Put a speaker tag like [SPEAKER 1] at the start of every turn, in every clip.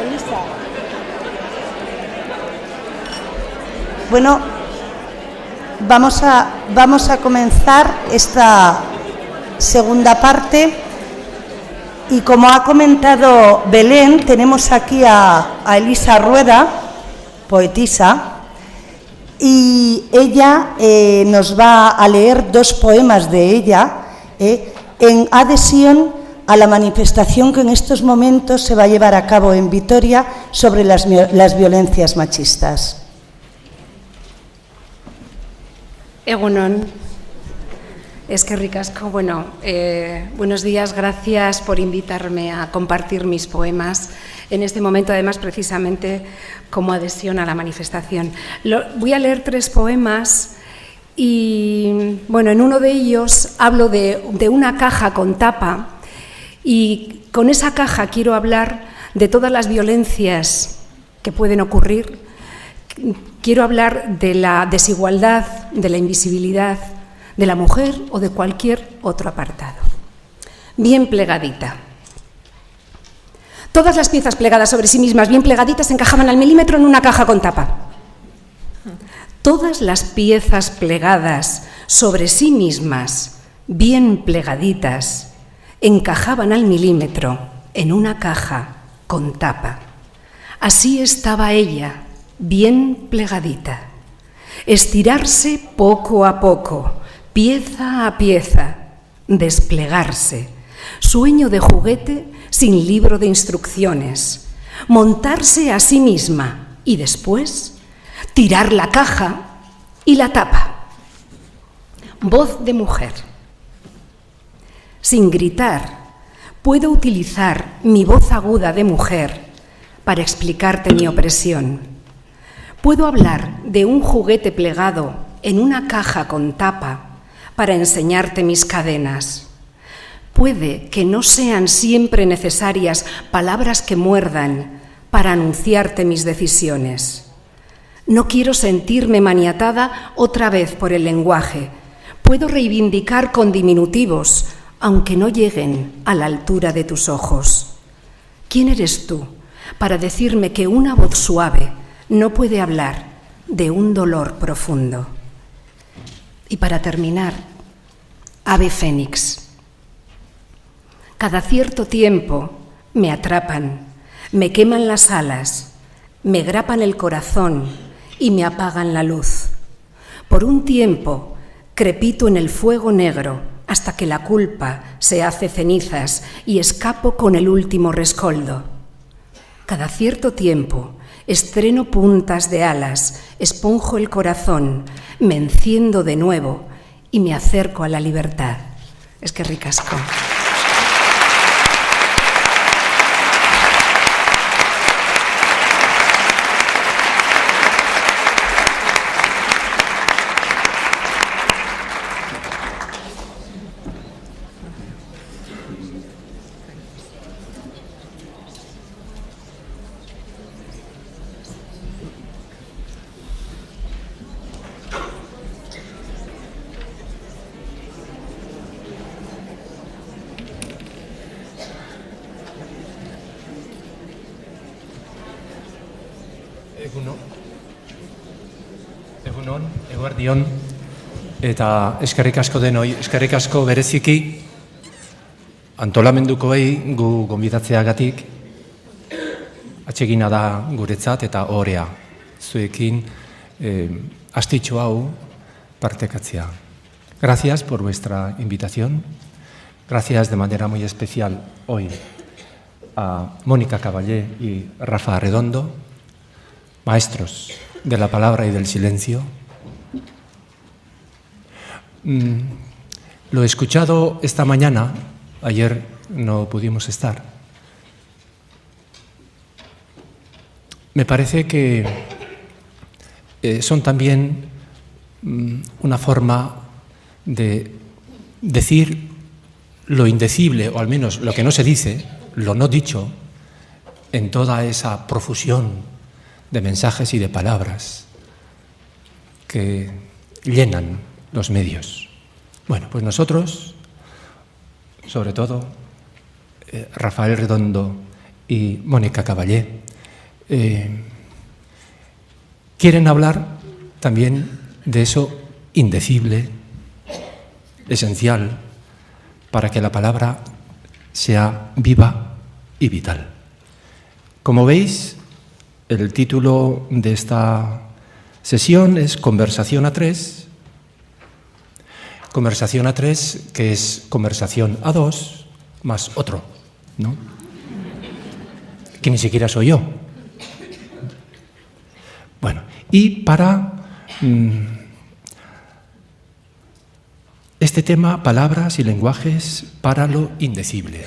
[SPEAKER 1] Elisa. Bueno, vamos a comenzar esta segunda parte y como ha comentado Belén, tenemos aquí a Elisa Rueda, poetisa, y ella nos va a leer 2 poemas de ella en adhesión a la manifestación que en estos momentos se va a llevar a cabo en Vitoria sobre las violencias machistas.
[SPEAKER 2] Egunon, eskerrik asko. Bueno, buenos días, gracias por invitarme a compartir mis poemas en este momento, además precisamente como adhesión a la manifestación. Voy a leer 3 poemas y, bueno, en uno de ellos hablo de una caja con tapa y con esa caja quiero hablar de todas las violencias que pueden ocurrir. Quiero hablar de la desigualdad, de la invisibilidad de la mujer o de cualquier otro apartado. Bien plegadita. Todas las piezas plegadas sobre sí mismas, bien plegaditas, encajaban al milímetro en una caja con tapa. Todas las piezas plegadas sobre sí mismas, bien plegaditas, encajaban al milímetro en una caja con tapa. Así estaba ella, bien plegadita. Estirarse poco a poco, pieza a pieza, desplegarse. Sueño de juguete sin libro de instrucciones. Montarse a sí misma y después tirar la caja y la tapa. Voz de mujer. Sin gritar, puedo utilizar mi voz aguda de mujer para explicarte mi opresión. Puedo hablar de un juguete plegado en una caja con tapa para enseñarte mis cadenas. Puede que no sean siempre necesarias palabras que muerdan para anunciarte mis decisiones. No quiero sentirme maniatada otra vez por el lenguaje. Puedo reivindicar con diminutivos, aunque no lleguen a la altura de tus ojos. ¿Quién eres tú para decirme que una voz suave no puede hablar de un dolor profundo? Y para terminar, ave fénix. Cada cierto tiempo me atrapan, me queman las alas, me grapan el corazón y me apagan la luz. Por un tiempo crepito en el fuego negro hasta que la culpa se hace cenizas y escapo con el último rescoldo. Cada cierto tiempo estreno puntas de alas, esponjo el corazón, me enciendo de nuevo y me acerco a la libertad. Eskerrik asko.
[SPEAKER 3] Egunon, eguerdion, eta eskerrik asko denoi, eskerrik asko bereziki antolamendukoei gu gonbidatzeagatik, atsegina da guretzat eta ohorea zuekin astitxo hau partekatzea. Gracias por vuestra invitación, gracias de manera muy especial hoy a Mónica Caballé y Rafa Arredondo, maestros de la palabra y del silencio. Lo he escuchado esta mañana, ayer no pudimos estar. Me parece que son también una forma de decir lo indecible, o al menos lo que no se dice, lo no dicho, en toda esa profusión de mensajes y de palabras que llenan los medios. Bueno, pues nosotros, sobre todo Rafael Redondo y Mónica Caballé, quieren hablar también de eso indecible, esencial, para que la palabra sea viva y vital. Como veis, el título de esta sesión es Conversación a tres. Conversación a tres, que es conversación a dos, más otro, ¿no? Que ni siquiera soy yo. Bueno, y para este tema, palabras y lenguajes para lo indecible.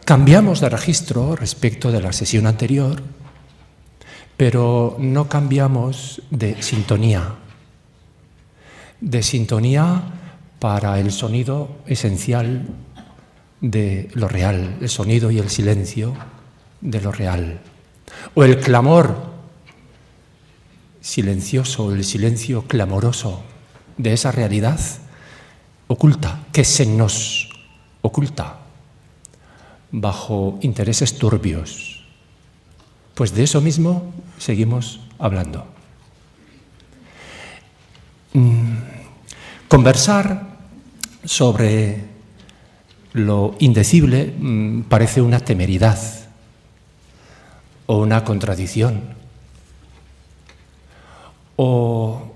[SPEAKER 3] Cambiamos de registro respecto de la sesión anterior, pero no cambiamos de sintonía para el sonido esencial de lo real, el sonido y el silencio de lo real, o el clamor silencioso, el silencio clamoroso de esa realidad oculta, que se nos oculta bajo intereses turbios. Pues de eso mismo seguimos hablando. Conversar sobre lo indecible parece una temeridad o una contradicción o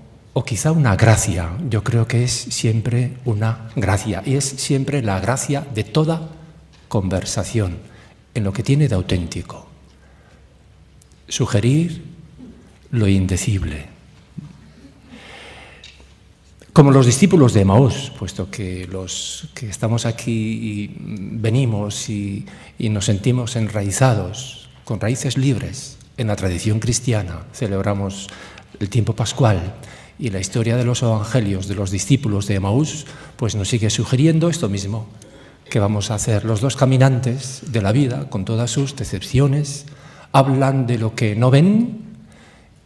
[SPEAKER 3] quizá una gracia. Yo creo que es siempre una gracia y es siempre la gracia de toda conversación en lo que tiene de auténtico. Sugerir lo indecible. Como los discípulos de Emaús, puesto que los que estamos aquí y venimos y nos sentimos enraizados, con raíces libres en la tradición cristiana, celebramos el tiempo pascual y la historia de los evangelios de los discípulos de Emaús, pues nos sigue sugiriendo esto mismo, que vamos a hacer. Los dos caminantes de la vida, con todas sus decepciones, hablan de lo que no ven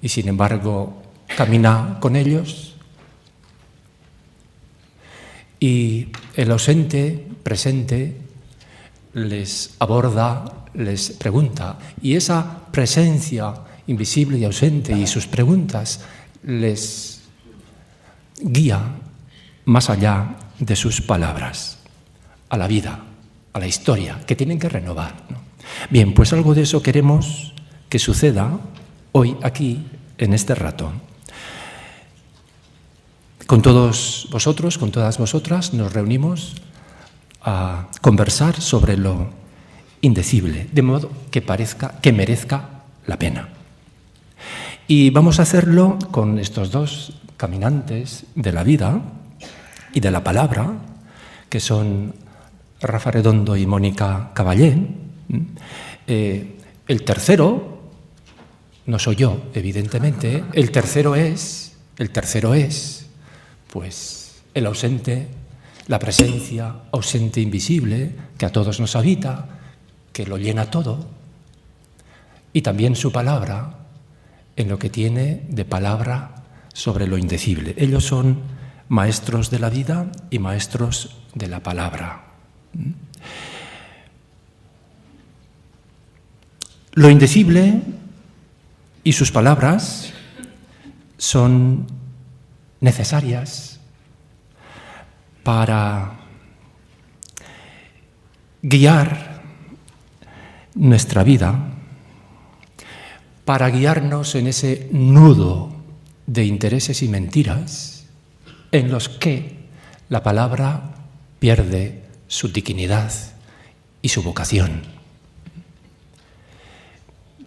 [SPEAKER 3] y sin embargo camina con ellos. Y el ausente, presente, les aborda, les pregunta. Y esa presencia invisible y ausente y sus preguntas les guía más allá de sus palabras, a la vida, a la historia, que tienen que renovar, ¿no? Bien, pues algo de eso queremos que suceda hoy aquí, en este rato. Con todos vosotros, con todas vosotras, nos reunimos a conversar sobre lo indecible, de modo que merezca la pena. Y vamos a hacerlo con estos dos caminantes de la vida y de la palabra, que son Rafa Redondo y Mónica Caballé. El tercero no soy yo, evidentemente. El tercero es, pues, el ausente, la presencia ausente invisible que a todos nos habita, que lo llena todo, y también su palabra en lo que tiene de palabra sobre lo indecible. Ellos son maestros de la vida y maestros de la palabra. Lo indecible y sus palabras son necesarias para guiar nuestra vida, para guiarnos en ese nudo de intereses y mentiras en los que la palabra pierde su dignidad y su vocación.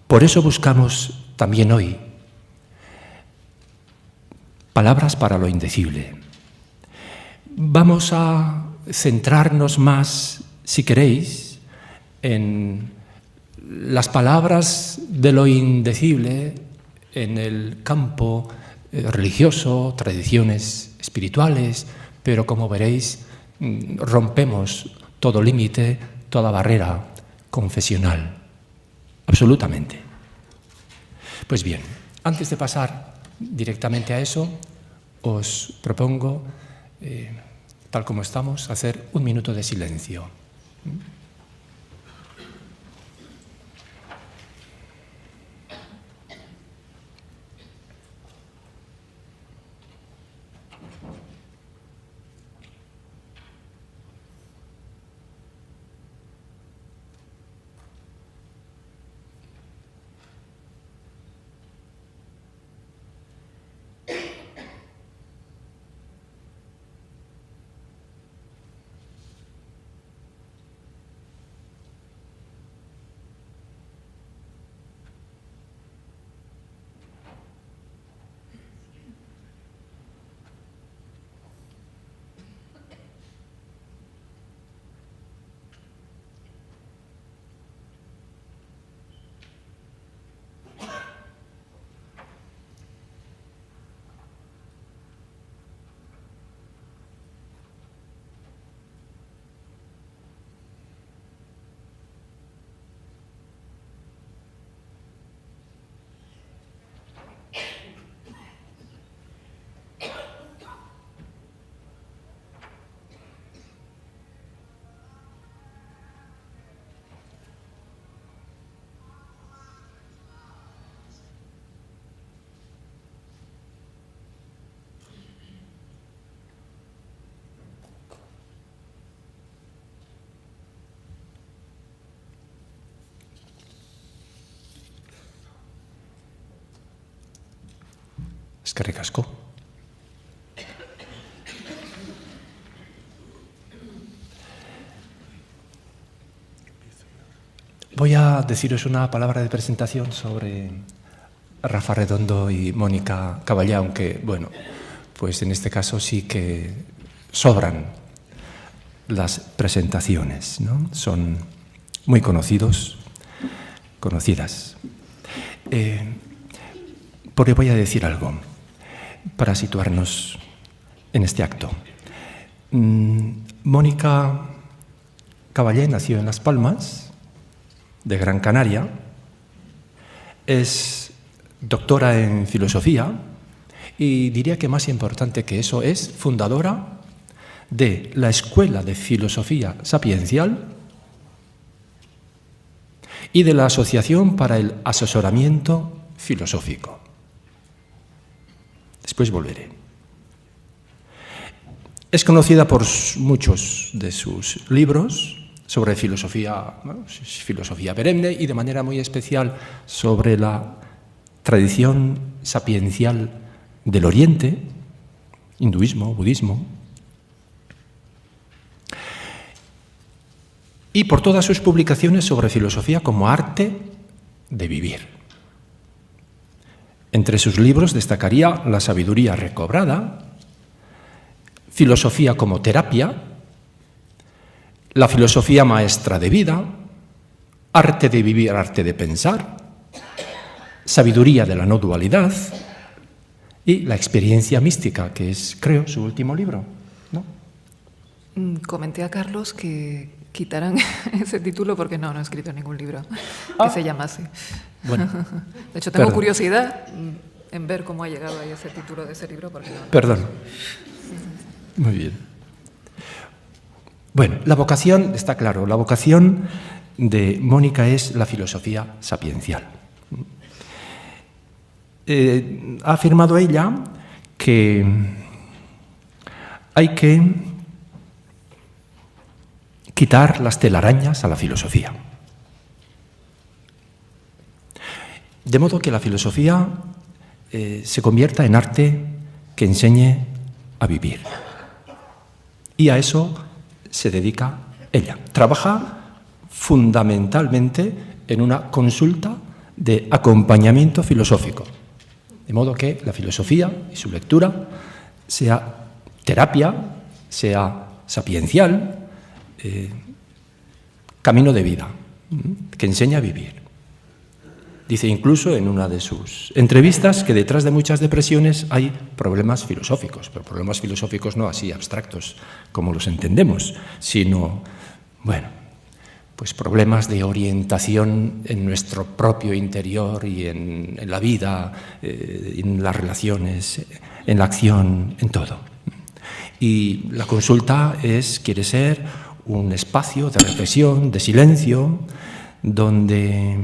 [SPEAKER 3] Por eso buscamos también hoy palabras para lo indecible. Vamos a centrarnos más, si queréis, en las palabras de lo indecible en el campo religioso, tradiciones espirituales, pero como veréis, rompemos todo límite, toda barrera confesional. Absolutamente. Pues bien, antes de pasar directamente a eso, os propongo, tal como estamos, hacer un minuto de silencio. Eskerrik asko. Voy a deciros una palabra de presentación sobre Rafa Redondo y Mónica Caballé, aunque, bueno, pues en este caso sí que sobran las presentaciones, ¿no? Son muy conocidas. Porque voy a decir algo para situarnos en este acto. Mónica Caballé nació en Las Palmas, de Gran Canaria, es doctora en filosofía y diría que más importante que eso es fundadora de la Escuela de Filosofía Sapiencial y de la Asociación para el Asesoramiento Filosófico. Después volveré. Es conocida por muchos de sus libros sobre filosofía, bueno, filosofía perenne y de manera muy especial sobre la tradición sapiencial del Oriente, hinduismo, budismo, y por todas sus publicaciones sobre filosofía como arte de vivir. Entre sus libros destacaría La sabiduría recobrada, Filosofía como terapia, La filosofía maestra de vida, Arte de vivir, arte de pensar, Sabiduría de la no dualidad y La experiencia mística, que es, creo, su último libro, ¿no?
[SPEAKER 4] Comenté a Carlos que quitaran ese título porque no he escrito ningún libro que se llamase.
[SPEAKER 3] Bueno,
[SPEAKER 4] de hecho, tengo curiosidad en ver cómo ha llegado ahí ese título de ese libro. Porque no.
[SPEAKER 3] Perdón. Muy bien. Bueno, la vocación, está claro, la vocación de Mónica es la filosofía sapiencial. Ha afirmado ella que hay que quitar las telarañas a la filosofía. De modo que la filosofía se convierta en arte que enseñe a vivir. Y a eso se dedica ella. Trabaja fundamentalmente en una consulta de acompañamiento filosófico. De modo que la filosofía y su lectura sea terapia, sea sapiencial, camino de vida, que enseña a vivir. Dice incluso en una de sus entrevistas que detrás de muchas depresiones hay problemas filosóficos, pero problemas filosóficos no así abstractos como los entendemos, sino, bueno, pues problemas de orientación en nuestro propio interior y en la vida, en las relaciones, en la acción, en todo. Y la consulta quiere ser un espacio de reflexión, de silencio, donde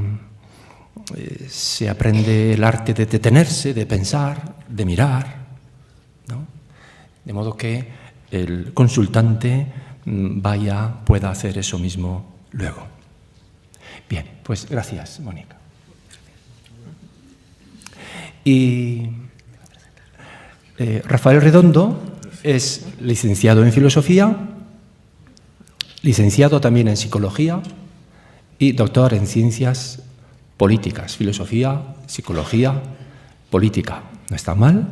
[SPEAKER 3] se aprende el arte de detenerse, de pensar, de mirar, ¿no? De modo que el consultante pueda hacer eso mismo luego. Bien, pues gracias, Mónica. Y Rafael Redondo es licenciado en filosofía, licenciado también en psicología y doctor en ciencias políticas, filosofía, psicología, política. ¿No está mal?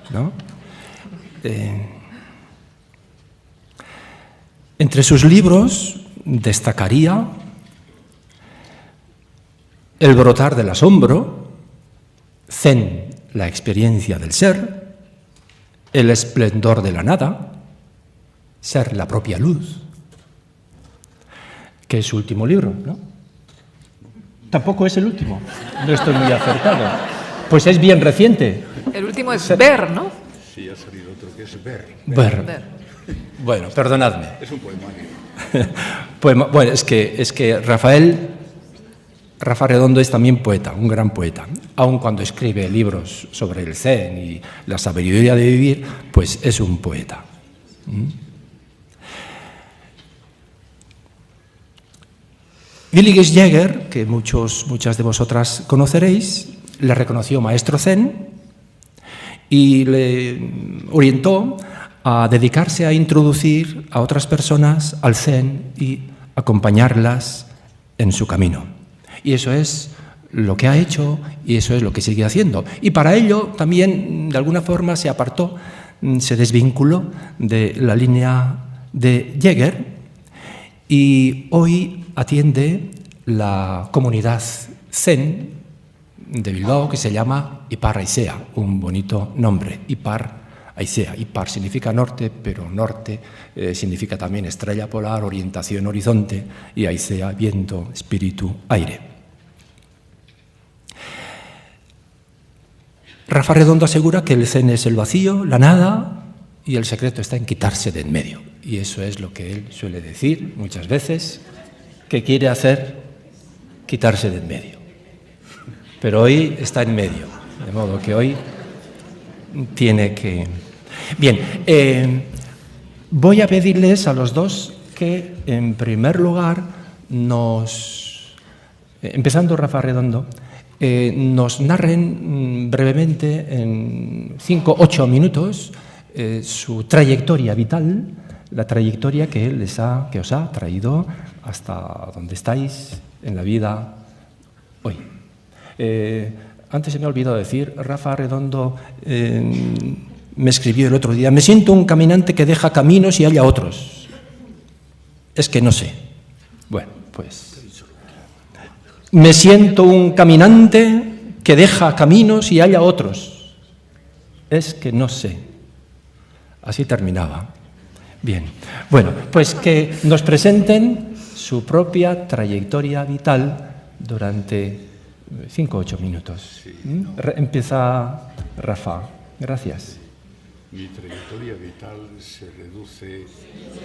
[SPEAKER 3] ¿No? Entre sus libros destacaría El brotar del asombro, Zen, la experiencia del ser, El esplendor de la nada, Ser la propia luz, que es su último libro, ¿no? Tampoco es el último, no estoy muy acertado. Pues es bien reciente.
[SPEAKER 4] El último es Ver, ¿no?
[SPEAKER 5] Sí, ha salido otro que es Ver.
[SPEAKER 4] Ver.
[SPEAKER 3] Bueno, perdonadme.
[SPEAKER 5] Es un poemario.
[SPEAKER 3] Bueno, es que Rafa Redondo es también poeta, un gran poeta. Aun cuando escribe libros sobre el Zen y la sabiduría de vivir, pues es un poeta. Willigis Jäger, que muchas de vosotras conoceréis, le reconoció maestro Zen y le orientó a dedicarse a introducir a otras personas al Zen y acompañarlas en su camino. Y eso es lo que ha hecho y eso es lo que sigue haciendo. Y para ello también, de alguna forma, se apartó, se desvinculó de la línea de Jäger y hoy atiende la comunidad Zen de Bilbao que se llama Ipar Haizea, un bonito nombre, Ipar Haizea. Ipar significa norte, pero norte significa también estrella polar, orientación, horizonte, y Haizea, viento, espíritu, aire. Rafa Redondo asegura que el Zen es el vacío, la nada, y el secreto está en quitarse de en medio. Y eso es lo que él suele decir muchas veces, que quiere hacer, quitarse de en medio. Pero hoy está en medio, de modo que hoy tiene que... Bien, voy a pedirles a los dos que, en primer lugar, empezando Rafa Redondo, nos narren brevemente, en 5-8 minutos, su trayectoria vital, la trayectoria que os ha traído hasta donde estáis en la vida hoy. Antes se me ha olvidado decir, Rafa Redondo me escribió el otro día: me siento un caminante que deja caminos y halla otros. Es que no sé. Bueno, pues... me siento un caminante que deja caminos y halla otros. Es que no sé. Así terminaba. Bien. Bueno, pues que nos presenten su propia trayectoria vital durante 5 o 8 minutos.
[SPEAKER 5] Sí.
[SPEAKER 3] Empieza Rafa. Gracias.
[SPEAKER 5] Mi trayectoria vital se reduce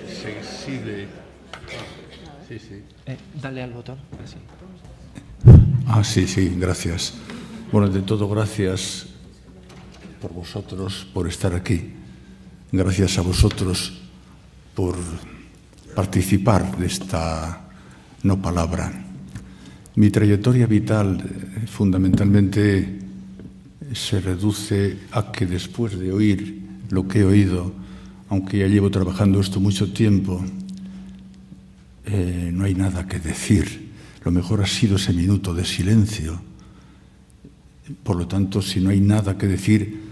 [SPEAKER 5] sensible... Sí, sí.
[SPEAKER 3] Dale al botón. Así.
[SPEAKER 5] Sí, gracias. Bueno, de todo, gracias por vosotros, por estar aquí. Gracias a vosotros por participar de esta no palabra. Mi trayectoria vital fundamentalmente se reduce a que después de oír lo que he oído, aunque ya llevo trabajando esto mucho tiempo, no hay nada que decir. Lo mejor ha sido ese minuto de silencio. Por lo tanto, si no hay nada que decir,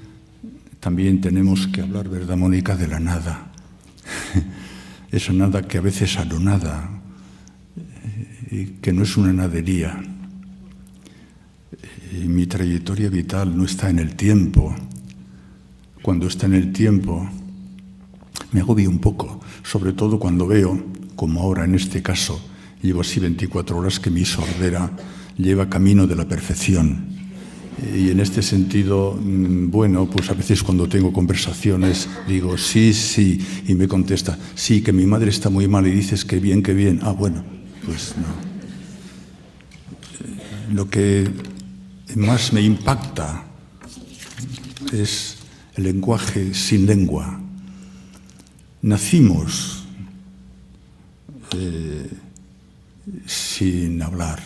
[SPEAKER 5] también tenemos que hablar, ¿verdad, Mónica?, de la nada. Esa nada que a veces anonada, y que no es una nadería. Mi trayectoria vital no está en el tiempo. Cuando está en el tiempo, me agobio un poco, sobre todo cuando veo, como ahora en este caso, llevo así 24 horas, que mi sordera lleva camino de la perfección. Y en este sentido, bueno, pues a veces cuando tengo conversaciones digo sí, y me contesta, sí, que mi madre está muy mal, y dices que bien, que bien. Bueno, pues no. Lo que más me impacta es el lenguaje sin lengua. Nacimos sin hablar.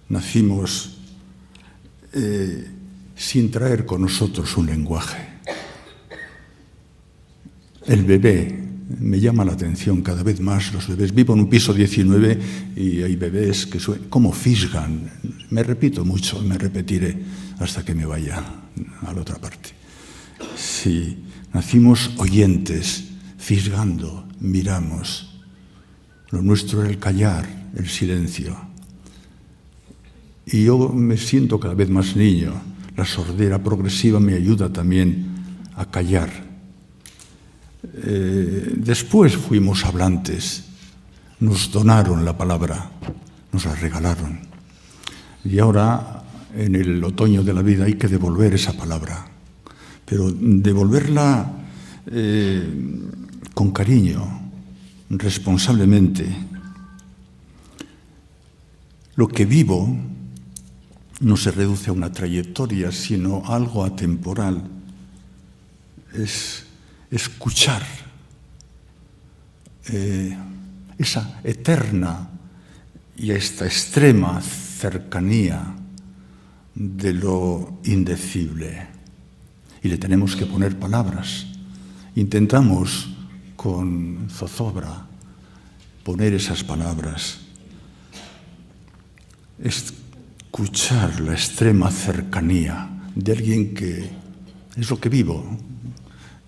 [SPEAKER 5] Nacimos sin traer con nosotros un lenguaje. El bebé, me llama la atención cada vez más los bebés. Vivo en un piso 19 y hay bebés que como fisgan. Me repito mucho, me repetiré hasta que me vaya a la otra parte. Sí, nacimos oyentes, fisgando, miramos. Lo nuestro era el callar, el silencio. Y yo me siento cada vez más niño. La sordera progresiva me ayuda también a callar. Después fuimos hablantes. Nos donaron la palabra, nos la regalaron. Y ahora, en el otoño de la vida, hay que devolver esa palabra. Pero devolverla con cariño, responsablemente. Lo que vivo no se reduce a una trayectoria, sino a algo atemporal. Es escuchar esa eterna y esta extrema cercanía de lo indecible. y le tenemos que poner palabras. Intentamos con zozobra poner esas palabras. Escuchar la extrema cercanía de alguien que es lo que vivo.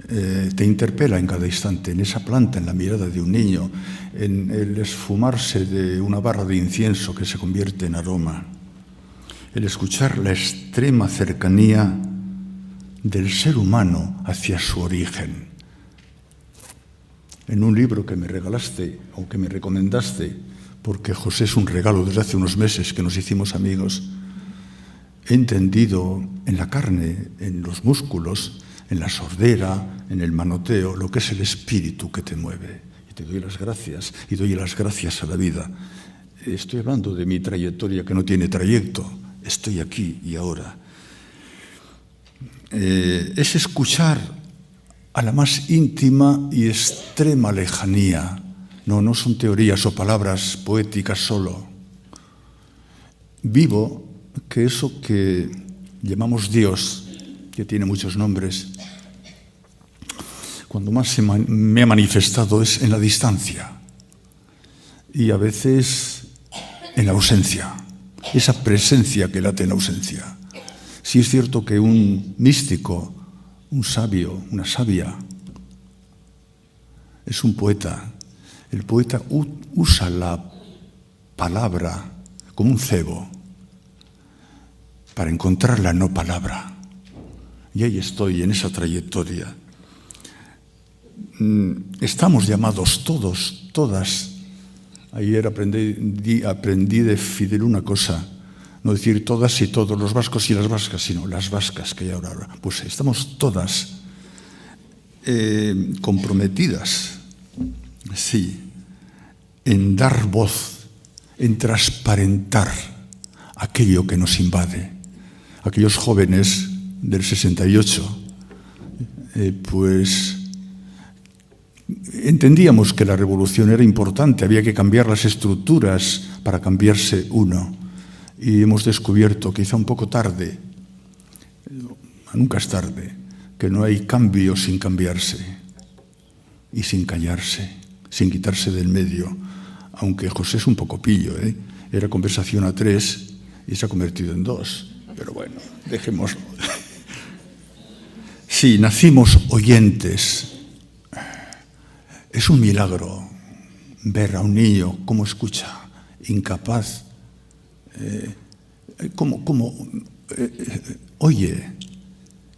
[SPEAKER 5] Te interpela en cada instante, en esa planta, en la mirada de un niño, en el esfumarse de una barra de incienso que se convierte en aroma. El escuchar la extrema cercanía del ser humano hacia su origen. En un libro que me regalaste o que me recomendaste, porque José es un regalo desde hace unos meses que nos hicimos amigos, he entendido en la carne, en los músculos, en la sordera, en el manoteo, lo que es el espíritu que te mueve. Y te doy las gracias, y doy las gracias a la vida. Estoy hablando de mi trayectoria que no tiene trayecto. Estoy aquí y ahora. Es escuchar a la más íntima y extrema lejanía. No son teorías o palabras poéticas solo. Vivo que eso que llamamos Dios, que tiene muchos nombres, cuando más me ha manifestado es en la distancia y a veces en la ausencia, esa presencia que late en la ausencia. Sí es cierto que un místico, un sabio, una sabia, es un poeta. El poeta usa la palabra como un cebo para encontrar la no palabra. Y ahí estoy, en esa trayectoria. Estamos llamados todos, todas. Ayer aprendí de Fidel una cosa, no decir todas y todos los vascos y las vascas, sino las vascas que hay ahora. Pues estamos todas comprometidas, sí, en dar voz, en transparentar aquello que nos invade. Aquellos jóvenes del 68, pues entendíamos que la revolución era importante, había que cambiar las estructuras para cambiarse uno. Y hemos descubierto, quizá un poco tarde, nunca es tarde, que no hay cambio sin cambiarse y sin callarse, sin quitarse del medio. Aunque José es un poco pillo, era conversación a 3 y se ha convertido en 2. Pero bueno, dejémoslo. Sí, nacimos oyentes. Es un milagro ver a un niño cómo escucha, incapaz, cómo oye,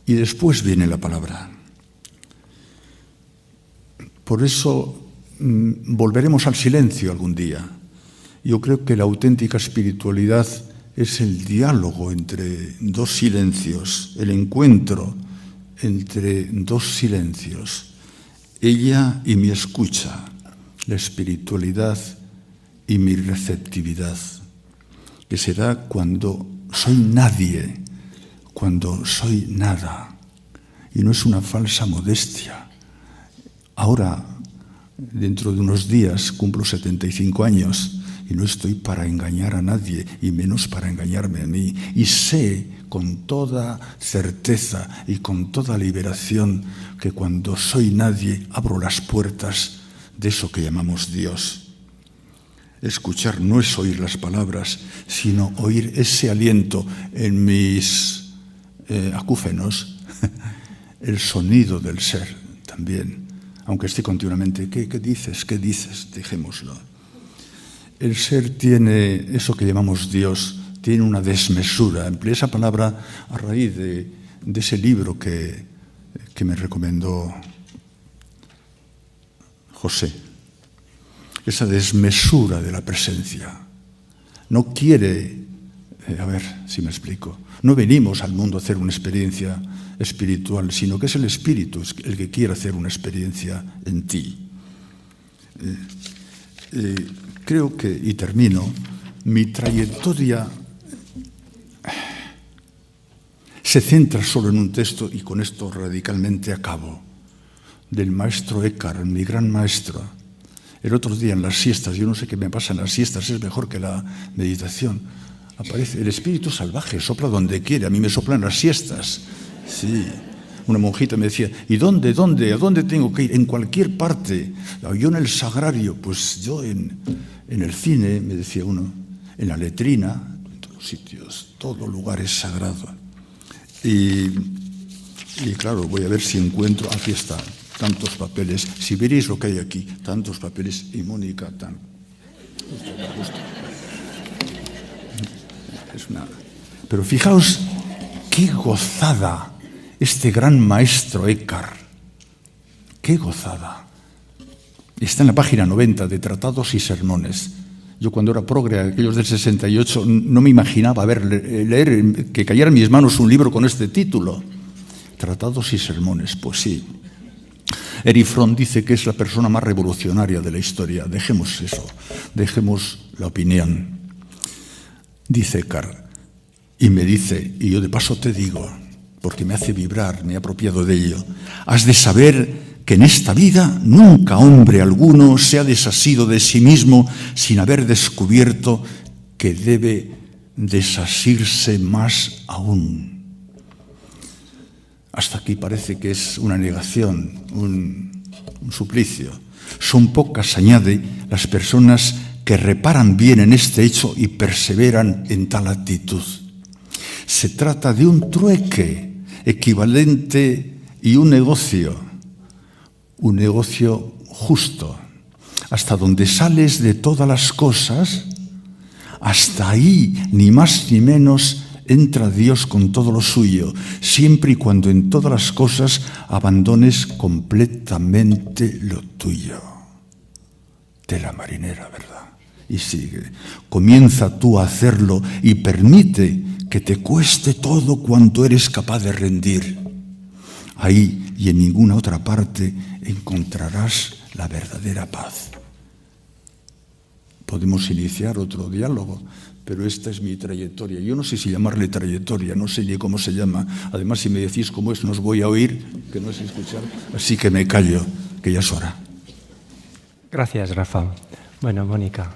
[SPEAKER 5] y después viene la palabra. Por eso volveremos al silencio algún día. Yo creo que la auténtica espiritualidad es el diálogo entre dos silencios, el encuentro entre dos silencios. Ella y mi escucha, la espiritualidad y mi receptividad, que se da cuando soy nadie, cuando soy nada. Y no es una falsa modestia. Ahora, dentro de unos días, cumplo 75 años y no estoy para engañar a nadie, y menos para engañarme a mí. Y sé con toda certeza y con toda liberación que cuando soy nadie abro las puertas de eso que llamamos Dios. Escuchar no es oír las palabras, sino oír ese aliento en mis acúfenos, el sonido del ser también, aunque esté continuamente, ¿qué dices? ¿Qué dices? Dejémoslo. El ser tiene eso que llamamos Dios, tiene una desmesura. Empleé esa palabra a raíz de ese libro que me recomendó José. Esa desmesura de la presencia. No quiere, a ver si me explico, no venimos al mundo a hacer una experiencia espiritual, sino que es el espíritu el que quiere hacer una experiencia en ti. Creo que, y termino, mi trayectoria se centra solo en un texto, y con esto radicalmente acabo, del maestro Eckhart, mi gran maestro. El otro día en las siestas, yo no sé qué me pasa en las siestas, es mejor que la meditación, aparece el espíritu salvaje, sopla donde quiere, a mí me soplan las siestas, sí, una monjita me decía, ¿y dónde? ¿A dónde tengo que ir? En cualquier parte. Yo en el sagrario, pues yo en el cine, me decía uno, en la letrina, en todos los sitios, todo lugar es sagrado. Y claro, voy a ver si encuentro, aquí está, tantos papeles, si veréis lo que hay aquí, tantos papeles, y Mónica tan... Justo. Pero fijaos qué gozada este gran maestro Eckhart, qué gozada. Está en la página 90 de Tratados y Sermones. Yo cuando era progre, aquellos del 68, no me imaginaba leer, que cayera en mis manos un libro con este título. Tratados y Sermones, pues sí. Erich Fromm dice que es la persona más revolucionaria de la historia. Dejemos eso, dejemos la opinión. Dice Eckhart, y me dice, y yo de paso te digo, porque me hace vibrar, me he apropiado de ello, has de saber que en esta vida nunca hombre alguno se ha desasido de sí mismo sin haber descubierto que debe desasirse más aún. Hasta aquí parece que es una negación, un suplicio. Son pocas, añade, las personas que reparan bien en este hecho y perseveran en tal actitud. Se trata de un trueque equivalente y un negocio justo. Hasta donde sales de todas las cosas, hasta ahí, ni más ni menos, entra Dios con todo lo suyo, siempre y cuando en todas las cosas abandones completamente lo tuyo. Tela marinera, ¿verdad? Y sigue. Comienza tú a hacerlo y permite que te cueste todo cuanto eres capaz de rendir. Ahí y en ninguna otra parte encontrarás la verdadera paz. Podemos iniciar otro diálogo, pero esta es mi trayectoria. Yo no sé si llamarle trayectoria, no sé ni cómo se llama. Además, si me decís cómo es, no os voy a oír, que no sé escuchar. Así que me callo, que ya es hora.
[SPEAKER 3] Gracias, Rafa. Bueno, Mónica,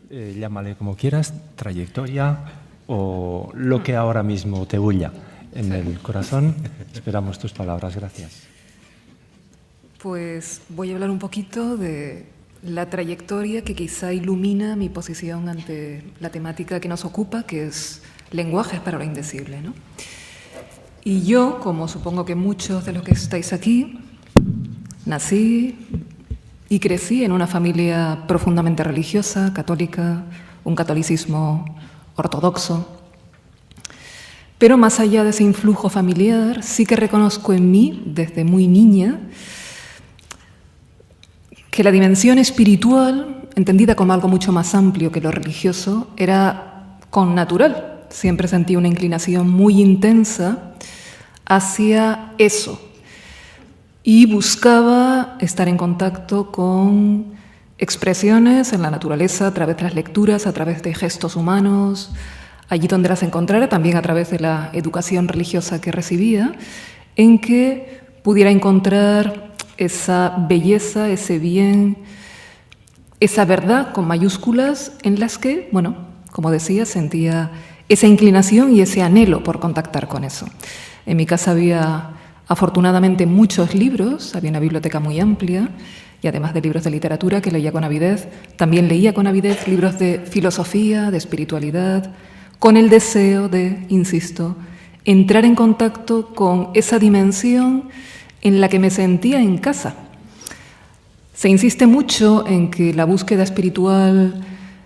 [SPEAKER 3] llámale como quieras, trayectoria o lo que ahora mismo te bulla en el corazón. Esperamos tus palabras. Gracias.
[SPEAKER 4] Pues voy a hablar un poquito de la trayectoria que quizá ilumina mi posición ante la temática que nos ocupa, que es lenguajes para lo indecible, ¿no? Y yo, como supongo que muchos de los que estáis aquí, nací y crecí en una familia profundamente religiosa, católica, un catolicismo ortodoxo. Pero más allá de ese influjo familiar, sí que reconozco en mí, desde muy niña, que la dimensión espiritual, entendida como algo mucho más amplio que lo religioso, era connatural. Siempre sentí una inclinación muy intensa hacia eso y buscaba estar en contacto con expresiones en la naturaleza a través de las lecturas, a través de gestos humanos, allí donde las encontrara, también a través de la educación religiosa que recibía, en que pudiera encontrar esa belleza, ese bien, esa verdad con mayúsculas en las que, bueno, como decía, sentía esa inclinación y ese anhelo por contactar con eso. En mi casa había afortunadamente muchos libros, había una biblioteca muy amplia y además de libros de literatura que leía con avidez, también leía con avidez libros de filosofía, de espiritualidad, con el deseo de, insisto, entrar en contacto con esa dimensión en la que me sentía en casa. Se insiste mucho en que la búsqueda espiritual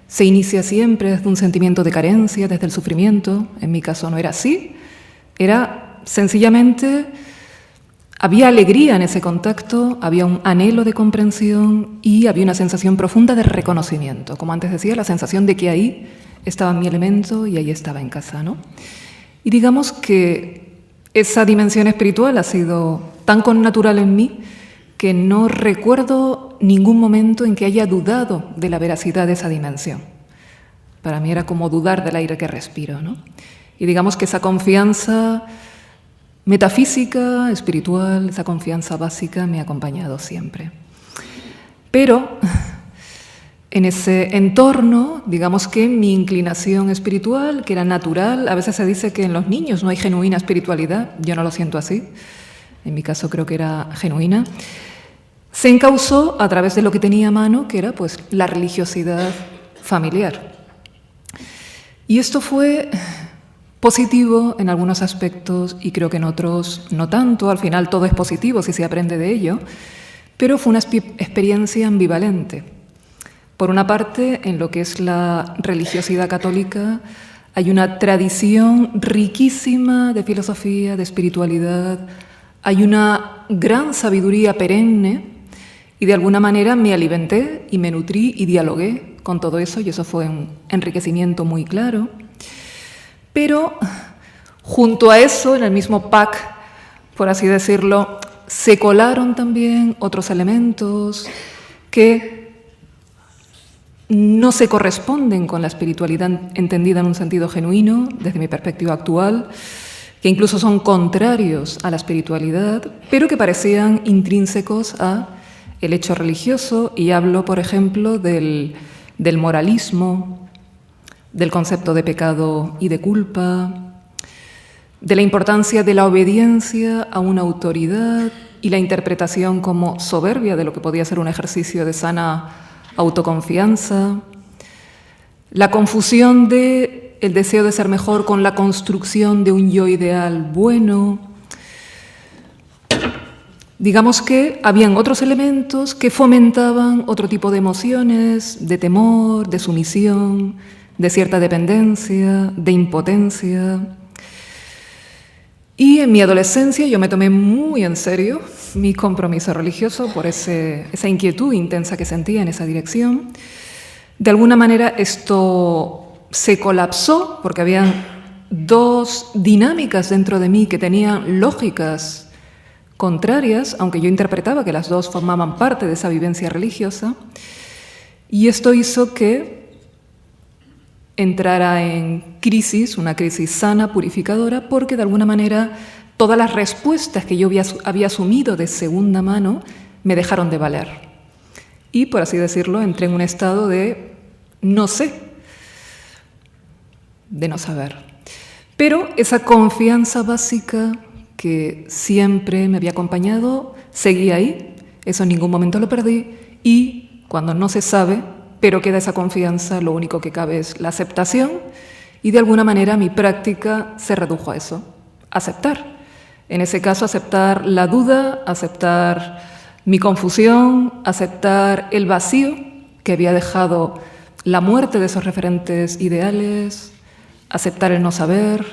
[SPEAKER 4] se inicia siempre desde un sentimiento de carencia, desde el sufrimiento. En mi caso no era así, era sencillamente, había alegría en ese contacto, había un anhelo de comprensión y había una sensación profunda de reconocimiento. Como antes decía, la sensación de que ahí estaba mi elemento y ahí estaba en casa, ¿no? Y digamos que esa dimensión espiritual ha sido tan connatural en mí que no recuerdo ningún momento en que haya dudado de la veracidad de esa dimensión. Para mí era como dudar del aire que respiro, ¿no? Y digamos que esa confianza metafísica, espiritual, esa confianza básica me ha acompañado siempre. Pero en ese entorno, digamos que mi inclinación espiritual, que era natural, a veces se dice que en los niños no hay genuina espiritualidad, yo no lo siento así. en mi caso creo que era genuina, se encauzó a través de lo que tenía a mano, que era pues la religiosidad familiar. Y esto fue positivo en algunos aspectos y creo que en otros no tanto. Al final todo es positivo si se aprende de ello, pero fue una experiencia ambivalente. Por una parte, en lo que es la religiosidad católica, hay una tradición riquísima de filosofía, de espiritualidad, hay una gran sabiduría perenne y de alguna manera me alimenté y me nutrí y dialogué con todo eso y eso fue un enriquecimiento muy claro. Pero junto a eso, en el mismo pack, por así decirlo, se colaron también otros elementos que no se corresponden con la espiritualidad entendida en un sentido genuino, desde mi perspectiva actual, que incluso son contrarios a la espiritualidad, pero que parecían intrínsecos a el hecho religioso, y hablo, por ejemplo, del moralismo, del concepto de pecado y de culpa, de la importancia de la obediencia a una autoridad y la interpretación como soberbia de lo que podía ser un ejercicio de sana autoconfianza, la confusión de el deseo de ser mejor con la construcción de un yo ideal bueno. Digamos que habían otros elementos que fomentaban otro tipo de emociones, de temor, de sumisión, de cierta dependencia, de impotencia. Y en mi adolescencia yo me tomé muy en serio mi compromiso religioso por esa inquietud intensa que sentía en esa dirección. De alguna manera esto se colapsó porque habían dos dinámicas dentro de mí que tenían lógicas contrarias, aunque yo interpretaba que las dos formaban parte de esa vivencia religiosa. Y esto hizo que entrara en crisis, una crisis sana, purificadora, porque de alguna manera todas las respuestas que yo había asumido de segunda mano me dejaron de valer. Y, por así decirlo, entré en un estado de no sé, de no saber. Pero esa confianza básica que siempre me había acompañado seguía ahí, eso en ningún momento lo perdí, y cuando no se sabe, pero queda esa confianza, lo único que cabe es la aceptación y de alguna manera mi práctica se redujo a eso, aceptar. En ese caso, aceptar la duda, aceptar mi confusión, aceptar el vacío que había dejado la muerte de esos referentes ideales, aceptar el no saber,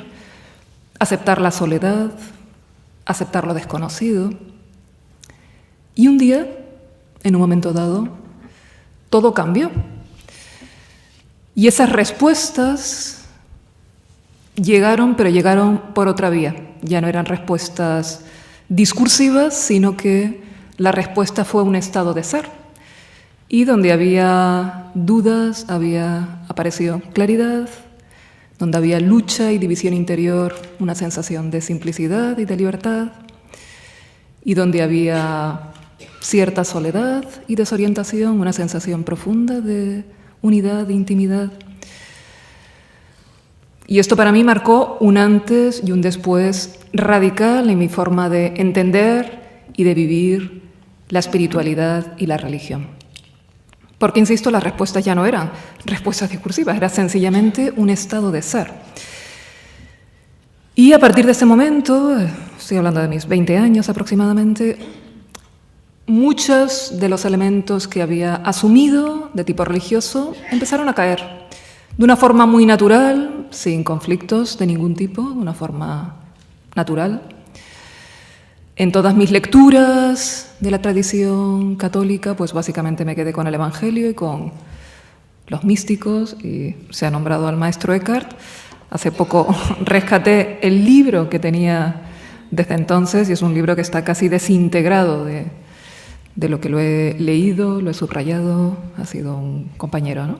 [SPEAKER 4] aceptar la soledad, aceptar lo desconocido. Y un día, en un momento dado, todo cambió. Y esas respuestas llegaron, pero llegaron por otra vía. Ya no eran respuestas discursivas, sino que la respuesta fue un estado de ser. Y donde había dudas, había aparecido claridad, donde había lucha y división interior, una sensación de simplicidad y de libertad, y donde había cierta soledad y desorientación, una sensación profunda de unidad, de intimidad. Y esto para mí marcó un antes y un después radical en mi forma de entender y de vivir la espiritualidad y la religión. Porque, insisto, las respuestas ya no eran respuestas discursivas, era sencillamente un estado de ser. Y a partir de ese momento, estoy hablando de mis 20 años aproximadamente, muchos de los elementos que había asumido de tipo religioso empezaron a caer de una forma muy natural, sin conflictos de ningún tipo, de una forma natural. En todas mis lecturas de la tradición católica, pues básicamente me quedé con el Evangelio y con los místicos, y se ha nombrado al maestro Eckhart. Hace poco rescaté el libro que tenía desde entonces y es un libro que está casi desintegrado de lo que lo he leído, lo he subrayado, ha sido un compañero, ¿no?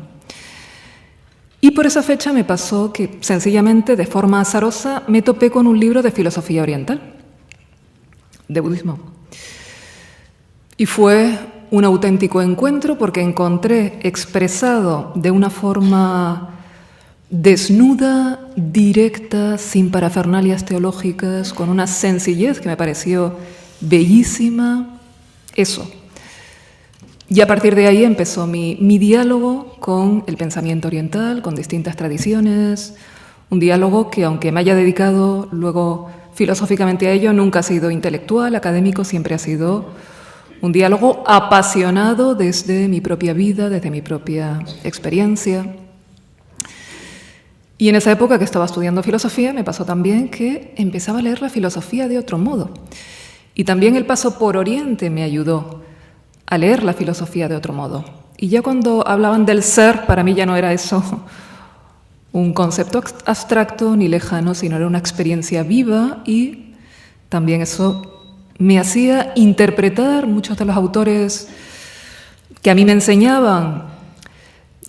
[SPEAKER 4] Y por esa fecha me pasó que sencillamente, de forma azarosa, me topé con un libro de filosofía oriental, de budismo. Y fue un auténtico encuentro porque encontré expresado de una forma desnuda, directa, sin parafernalias teológicas, con una sencillez que me pareció bellísima, eso. Y a partir de ahí empezó mi diálogo con el pensamiento oriental, con distintas tradiciones, un diálogo que, aunque me haya dedicado luego filosóficamente a ello, nunca ha sido intelectual, académico, siempre ha sido un diálogo apasionado desde mi propia vida, desde mi propia experiencia. Y en esa época que estaba estudiando filosofía, me pasó también que empezaba a leer la filosofía de otro modo. Y también el paso por Oriente me ayudó a leer la filosofía de otro modo. Y ya cuando hablaban del ser, para mí ya no era eso un concepto abstracto ni lejano, sino era una experiencia viva, y también eso me hacía interpretar muchos de los autores que a mí me enseñaban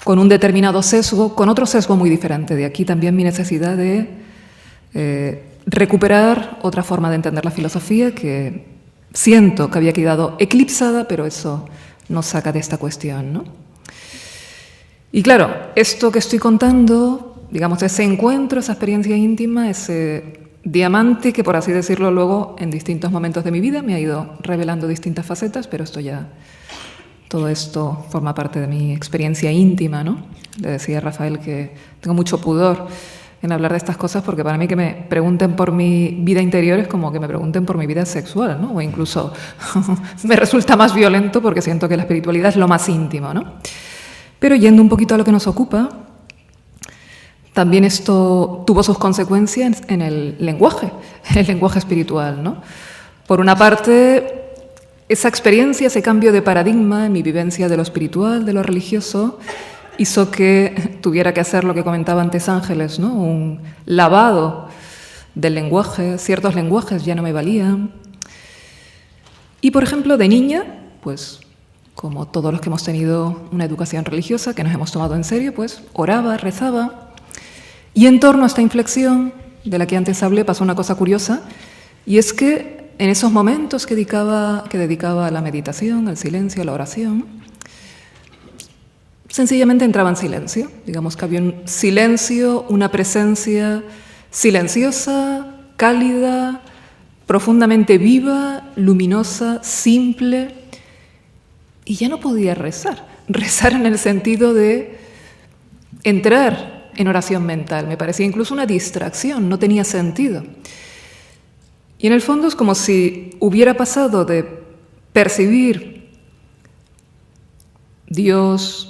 [SPEAKER 4] con un determinado sesgo, con otro sesgo muy diferente. De aquí también mi necesidad de recuperar otra forma de entender la filosofía que siento que había quedado eclipsada, pero eso nos saca de esta cuestión, ¿no? Y claro, esto que estoy contando, digamos, ese encuentro, esa experiencia íntima, ese diamante que, por así decirlo, luego en distintos momentos de mi vida me ha ido revelando distintas facetas, pero todo esto forma parte de mi experiencia íntima, ¿no? Le decía a Rafael que tengo mucho pudor en hablar de estas cosas, porque para mí que me pregunten por mi vida interior es como que me pregunten por mi vida sexual, ¿no? O incluso me resulta más violento porque siento que la espiritualidad es lo más íntimo, ¿no? Pero yendo un poquito a lo que nos ocupa, también esto tuvo sus consecuencias en el lenguaje espiritual, ¿no? Por una parte, esa experiencia, ese cambio de paradigma en mi vivencia de lo espiritual, de lo religioso, hizo que tuviera que hacer lo que comentaba antes Ángeles, ¿no? Un lavado del lenguaje, ciertos lenguajes ya no me valían. Y, por ejemplo, de niña, pues, como todos los que hemos tenido una educación religiosa, que nos hemos tomado en serio, pues, oraba, rezaba. Y en torno a esta inflexión de la que antes hablé pasó una cosa curiosa, y es que en esos momentos que dedicaba a la meditación, al silencio, a la oración, sencillamente entraba en silencio. Digamos que había un silencio, una presencia silenciosa, cálida, profundamente viva, luminosa, simple, y ya no podía rezar. Rezar en el sentido de entrar en oración mental. Me parecía incluso una distracción, no tenía sentido. Y en el fondo es como si hubiera pasado de percibir Dios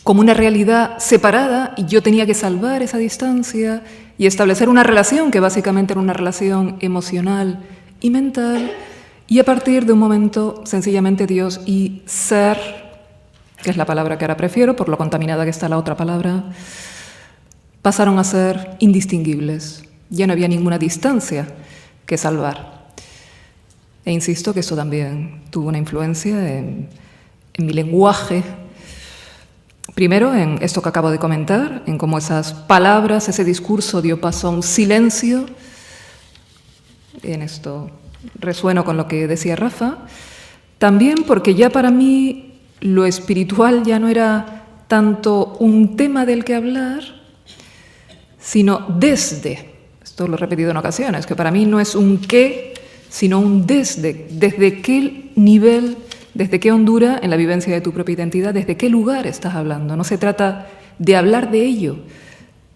[SPEAKER 4] como una realidad separada, y yo tenía que salvar esa distancia y establecer una relación que básicamente era una relación emocional y mental, y a partir de un momento sencillamente Dios y ser, que es la palabra que ahora prefiero por lo contaminada que está la otra palabra, pasaron a ser indistinguibles. Ya no había ninguna distancia que salvar. E insisto que esto también tuvo una influencia en mi lenguaje. Primero, en esto que acabo de comentar, en cómo esas palabras, ese discurso dio paso a un silencio. En esto resueno con lo que decía Rafa. También porque ya para mí lo espiritual ya no era tanto un tema del que hablar, sino desde. Esto lo he repetido en ocasiones, que para mí no es un qué, sino un desde. ¿Desde qué nivel, desde qué hondura en la vivencia de tu propia identidad, desde qué lugar estás hablando? No se trata de hablar de ello,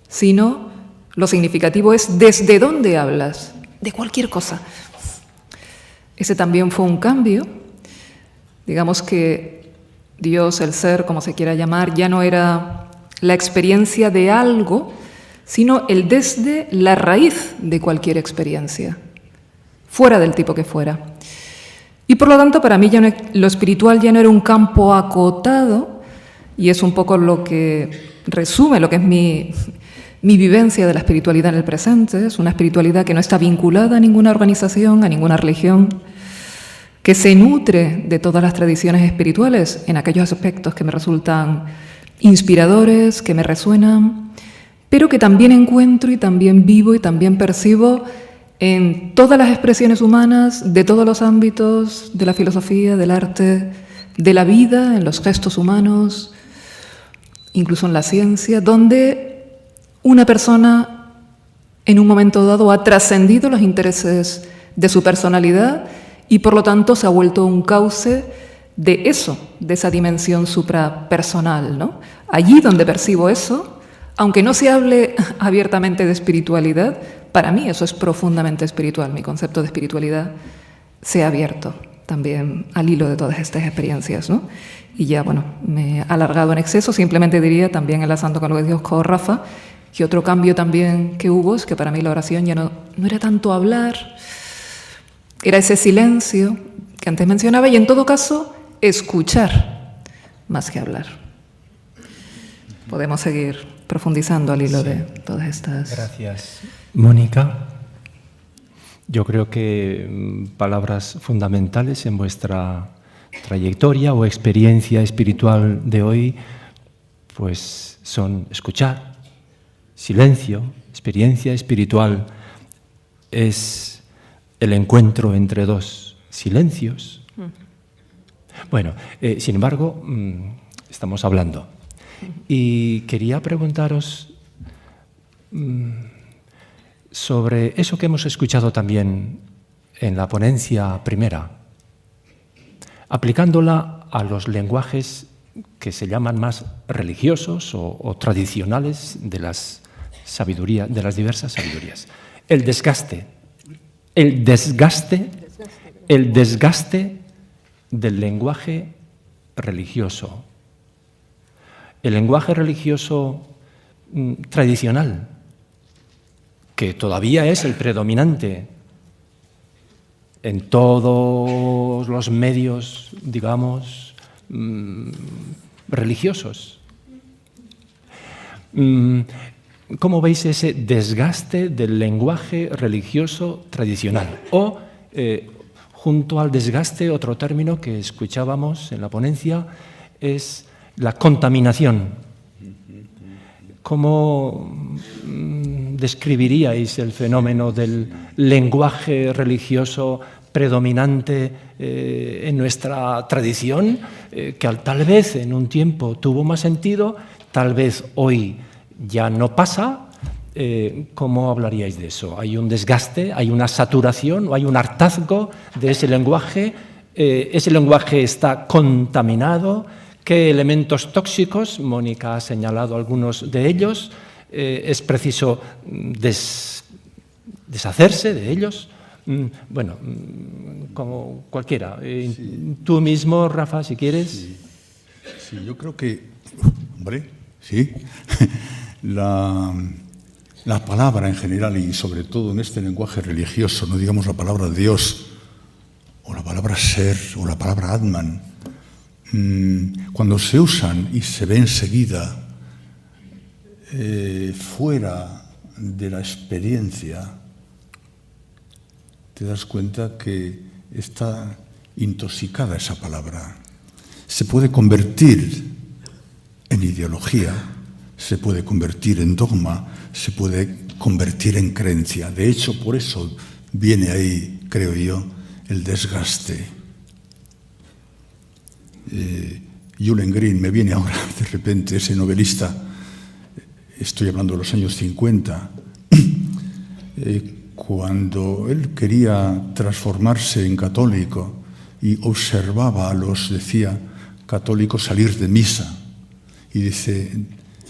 [SPEAKER 4] sino lo significativo es desde dónde hablas, de cualquier cosa. Ese también fue un cambio. Digamos que Dios, el ser, como se quiera llamar, ya no era la experiencia de algo, sino el desde, la raíz de cualquier experiencia, fuera del tipo que fuera. Y por lo tanto, para mí lo espiritual ya no era un campo acotado, y es un poco lo que resume lo que es mi vivencia de la espiritualidad en el presente. Es una espiritualidad que no está vinculada a ninguna organización, a ninguna religión, que se nutre de todas las tradiciones espirituales en aquellos aspectos que me resultan inspiradores, que me resuenan, pero que también encuentro y también vivo y también percibo en todas las expresiones humanas, de todos los ámbitos, de la filosofía, del arte, de la vida, en los gestos humanos, incluso en la ciencia, donde una persona en un momento dado ha trascendido los intereses de su personalidad y por lo tanto se ha vuelto un cauce de eso, de esa dimensión suprapersonal, ¿no? Allí donde percibo eso, aunque no se hable abiertamente de espiritualidad, para mí eso es profundamente espiritual. Mi concepto de espiritualidad se ha abierto también al hilo de todas estas experiencias, ¿no? Y ya, bueno, me he alargado en exceso, simplemente diría, también enlazando con lo que dijo Rafa, que otro cambio también que hubo es que para mí la oración ya no era tanto hablar, era ese silencio que antes mencionaba y en todo caso escuchar más que hablar. Podemos seguir profundizando al hilo de todas estas...
[SPEAKER 3] Gracias, Mónica. Yo creo que palabras fundamentales en vuestra trayectoria o experiencia espiritual de hoy, pues son escuchar, silencio, experiencia espiritual es el encuentro entre dos silencios. Bueno, sin embargo, estamos hablando. Y quería preguntaros sobre eso que hemos escuchado también en la ponencia primera, aplicándola a los lenguajes que se llaman más religiosos o tradicionales de las diversas sabidurías. El desgaste del lenguaje religioso. El lenguaje religioso tradicional, que todavía es el predominante en todos los medios, digamos, religiosos. ¿Cómo veis ese desgaste del lenguaje religioso tradicional? O, junto al desgaste, otro término que escuchábamos en la ponencia es la contaminación. ¿Cómo describiríais el fenómeno del lenguaje religioso predominante en nuestra tradición, que tal vez en un tiempo tuvo más sentido, tal vez hoy ya no pasa? ¿Cómo hablaríais de eso? ¿Hay un desgaste, hay una saturación o hay un hartazgo de ese lenguaje? ¿Ese lenguaje está contaminado? ¿Qué elementos tóxicos? Mónica ha señalado algunos de ellos. ¿Es preciso deshacerse de ellos? Bueno, como cualquiera.
[SPEAKER 5] Sí.
[SPEAKER 3] Tú mismo, Rafa, si quieres.
[SPEAKER 5] Sí, yo creo que, hombre, sí, la palabra en general y sobre todo en este lenguaje religioso, no digamos la palabra Dios o la palabra ser o la palabra Atman, cuando se usan y se ve enseguida fuera de la experiencia, te das cuenta que está intoxicada esa palabra. Se puede convertir en ideología, se puede convertir en dogma, se puede convertir en creencia. De hecho, por eso viene ahí, creo yo, el desgaste. Julian Green, me viene ahora de repente ese novelista, estoy hablando de los años 50, cuando él quería transformarse en católico y observaba a los, decía, católicos salir de misa, y dice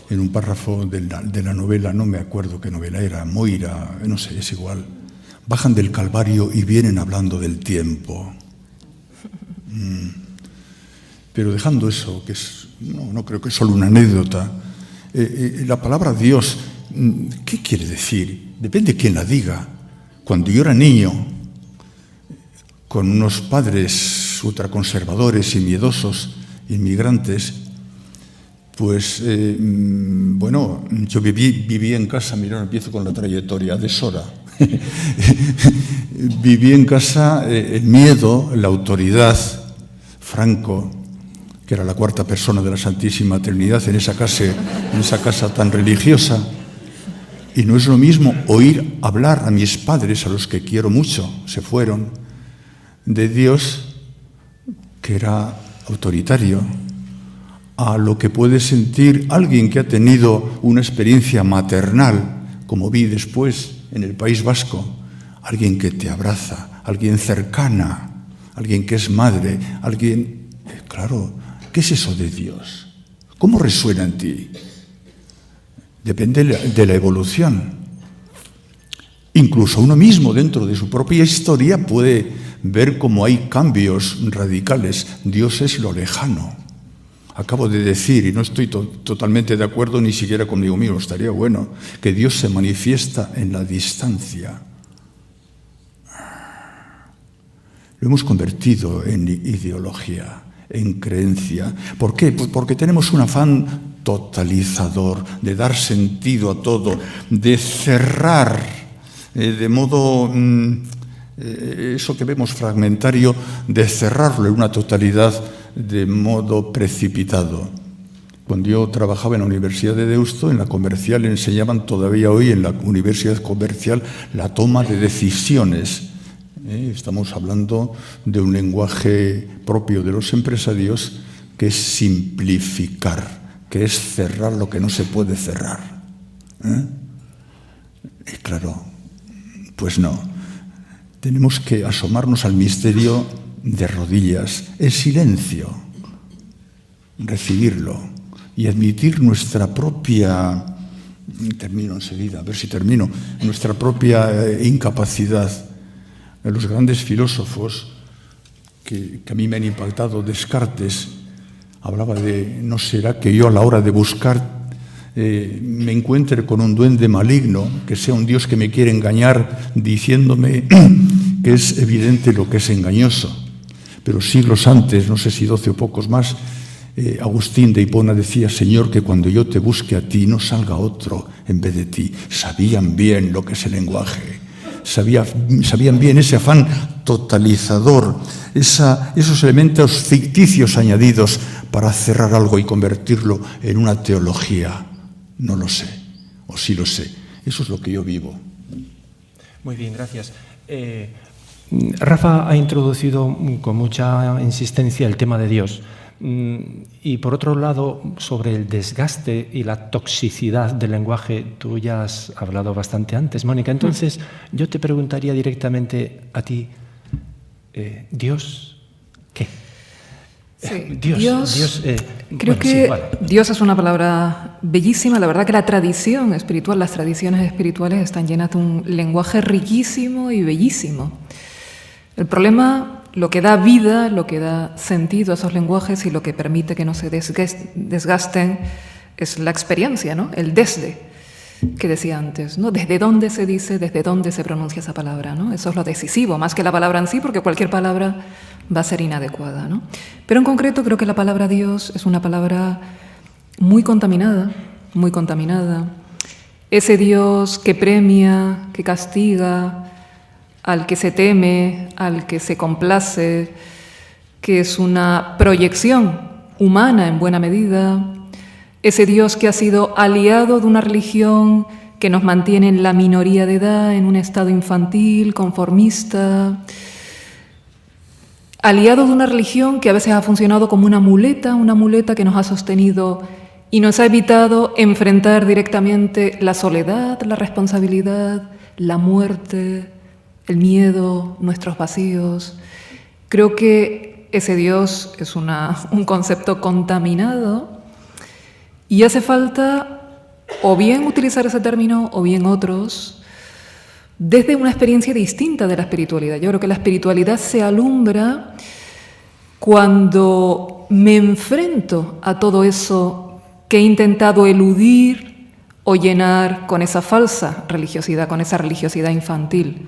[SPEAKER 5] en un párrafo de la novela, no me acuerdo qué novela era, Moira, no sé, es igual, bajan del Calvario y vienen hablando del tiempo. Pero dejando eso, que es, no creo que es solo una anécdota, la palabra Dios, ¿qué quiere decir? Depende de quién la diga. Cuando yo era niño, con unos padres ultraconservadores y miedosos, inmigrantes, pues, bueno, yo viví en casa, mirad, empiezo con la trayectoria de Sora. Viví en casa el miedo, la autoridad, Franco, que era la cuarta persona de la Santísima Trinidad en esa casa tan religiosa. Y no es lo mismo oír hablar a mis padres, a los que quiero mucho, se fueron, de Dios, que era autoritario, a lo que puede sentir alguien que ha tenido una experiencia maternal, como vi después en el País Vasco, alguien que te abraza, alguien cercana, alguien que es madre, alguien... Claro, ¿qué es eso de Dios? ¿Cómo resuena en ti? Depende de la evolución. Incluso uno mismo, dentro de su propia historia, puede ver cómo hay cambios radicales. Dios es lo lejano. Acabo de decir, y no estoy totalmente de acuerdo ni siquiera conmigo mismo, estaría bueno, que Dios se manifiesta en la distancia. Lo hemos convertido en ideología, en creencia. ¿Por qué? Pues porque tenemos un afán totalizador, de dar sentido a todo, de cerrar de modo, eso que vemos fragmentario, de cerrarlo en una totalidad de modo precipitado. Cuando yo trabajaba en la Universidad de Deusto, en la comercial enseñaban todavía hoy en la Universidad Comercial la toma de decisiones. Estamos hablando de un lenguaje propio de los empresarios que es simplificar, que es cerrar lo que no se puede cerrar. Y claro, pues no. Tenemos que asomarnos al misterio de rodillas, en silencio, recibirlo y admitir nuestra propia, termino enseguida, a ver si termino, nuestra propia incapacidad. Los grandes filósofos que a mí me han impactado, Descartes, hablaba de, ¿no será que yo a la hora de buscar me encuentre con un duende maligno, que sea un Dios que me quiere engañar diciéndome que es evidente lo que es engañoso? Pero siglos antes, no sé si 12 o pocos más, Agustín de Hipona decía, Señor, que cuando yo te busque a ti no salga otro en vez de ti. Sabían bien lo que es el lenguaje, sabían bien ese afán totalizador, esos elementos ficticios añadidos para cerrar algo y convertirlo en una teología. No lo sé, o sí lo sé. Eso es lo que yo vivo.
[SPEAKER 3] Muy bien, gracias. Rafa ha introducido con mucha insistencia el tema de Dios. Y por otro lado, sobre el desgaste y la toxicidad del lenguaje, tú ya has hablado bastante antes, Mónica. Entonces, yo te preguntaría directamente a ti, ¿Dios qué?
[SPEAKER 4] Sí,
[SPEAKER 3] Dios
[SPEAKER 4] creo que sí, vale. Dios es una palabra bellísima. La verdad que la tradición espiritual, las tradiciones espirituales están llenas de un lenguaje riquísimo y bellísimo. El problema, lo que da vida, lo que da sentido a esos lenguajes y lo que permite que no se desgasten es la experiencia, ¿no? El desde que decía antes, ¿no? Desde dónde se dice, desde dónde se pronuncia esa palabra, ¿no? Eso es lo decisivo, más que la palabra en sí, porque cualquier palabra va a ser inadecuada, ¿no? Pero en concreto creo que la palabra Dios es una palabra muy contaminada, muy contaminada. Ese Dios que premia, que castiga, al que se teme, al que se complace, que es una proyección humana en buena medida, ese Dios que ha sido aliado de una religión que nos mantiene en la minoría de edad, en un estado infantil, conformista, aliado de una religión que a veces ha funcionado como una muleta que nos ha sostenido y nos ha evitado enfrentar directamente la soledad, la responsabilidad, la muerte, el miedo, nuestros vacíos. Creo que ese Dios es un concepto contaminado y hace falta o bien utilizar ese término o bien otros desde una experiencia distinta de la espiritualidad. Yo creo que la espiritualidad se alumbra cuando me enfrento a todo eso que he intentado eludir o llenar con esa falsa religiosidad, con esa religiosidad infantil.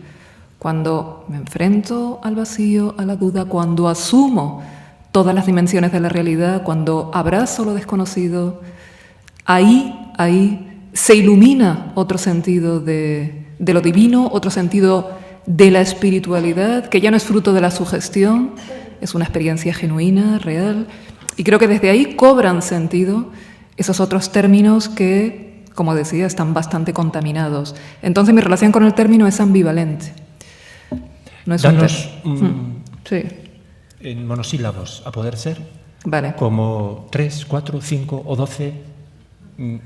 [SPEAKER 4] Cuando me enfrento al vacío, a la duda, cuando asumo todas las dimensiones de la realidad, cuando abrazo lo desconocido, ahí se ilumina otro sentido de lo divino, otro sentido de la espiritualidad, que ya no es fruto de la sugestión, es una experiencia genuina, real. Y creo que desde ahí cobran sentido esos otros términos que, como decía, están bastante contaminados. Entonces mi relación con el término es ambivalente. No es
[SPEAKER 3] Danos
[SPEAKER 4] sí.
[SPEAKER 3] En monosílabos, a poder ser,
[SPEAKER 4] vale.
[SPEAKER 3] Como 3, 4, 5 o 12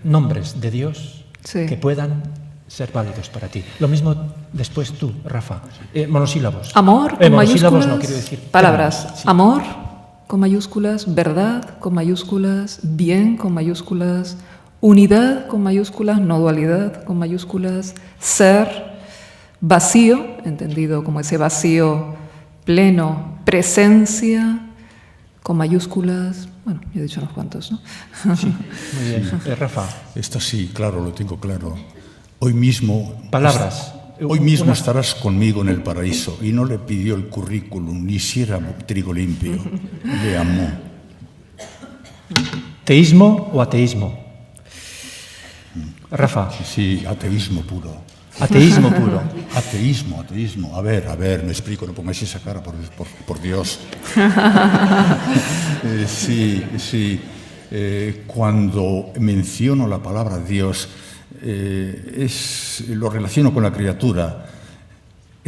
[SPEAKER 3] nombres de Dios, sí, que puedan ser válidos para ti. Lo mismo después tú, Rafa. Monosílabos.
[SPEAKER 4] Amor con
[SPEAKER 3] monosílabos
[SPEAKER 4] mayúsculas,
[SPEAKER 3] no quiero decir
[SPEAKER 4] palabras.
[SPEAKER 3] términos, sí.
[SPEAKER 4] Amor con mayúsculas, verdad con mayúsculas, bien con mayúsculas, unidad con mayúsculas, no dualidad con mayúsculas, ser, vacío, entendido como ese vacío pleno, presencia con mayúsculas. Bueno, ya he dicho unos cuantos, ¿no?
[SPEAKER 3] Sí, muy bien. Rafa.
[SPEAKER 5] Esto sí, claro, lo tengo claro. Hoy mismo...
[SPEAKER 3] Palabras.
[SPEAKER 5] Hoy mismo estarás conmigo en el paraíso. Y no le pidió el currículum, ni si era trigo limpio. Le amó.
[SPEAKER 3] ¿Teísmo o ateísmo? Rafa.
[SPEAKER 5] Sí, ateísmo puro.
[SPEAKER 3] Ateísmo puro.
[SPEAKER 5] Ateísmo. A ver, me explico, no pongáis esa cara, por Dios. Sí. Cuando menciono la palabra Dios, lo relaciono con la criatura.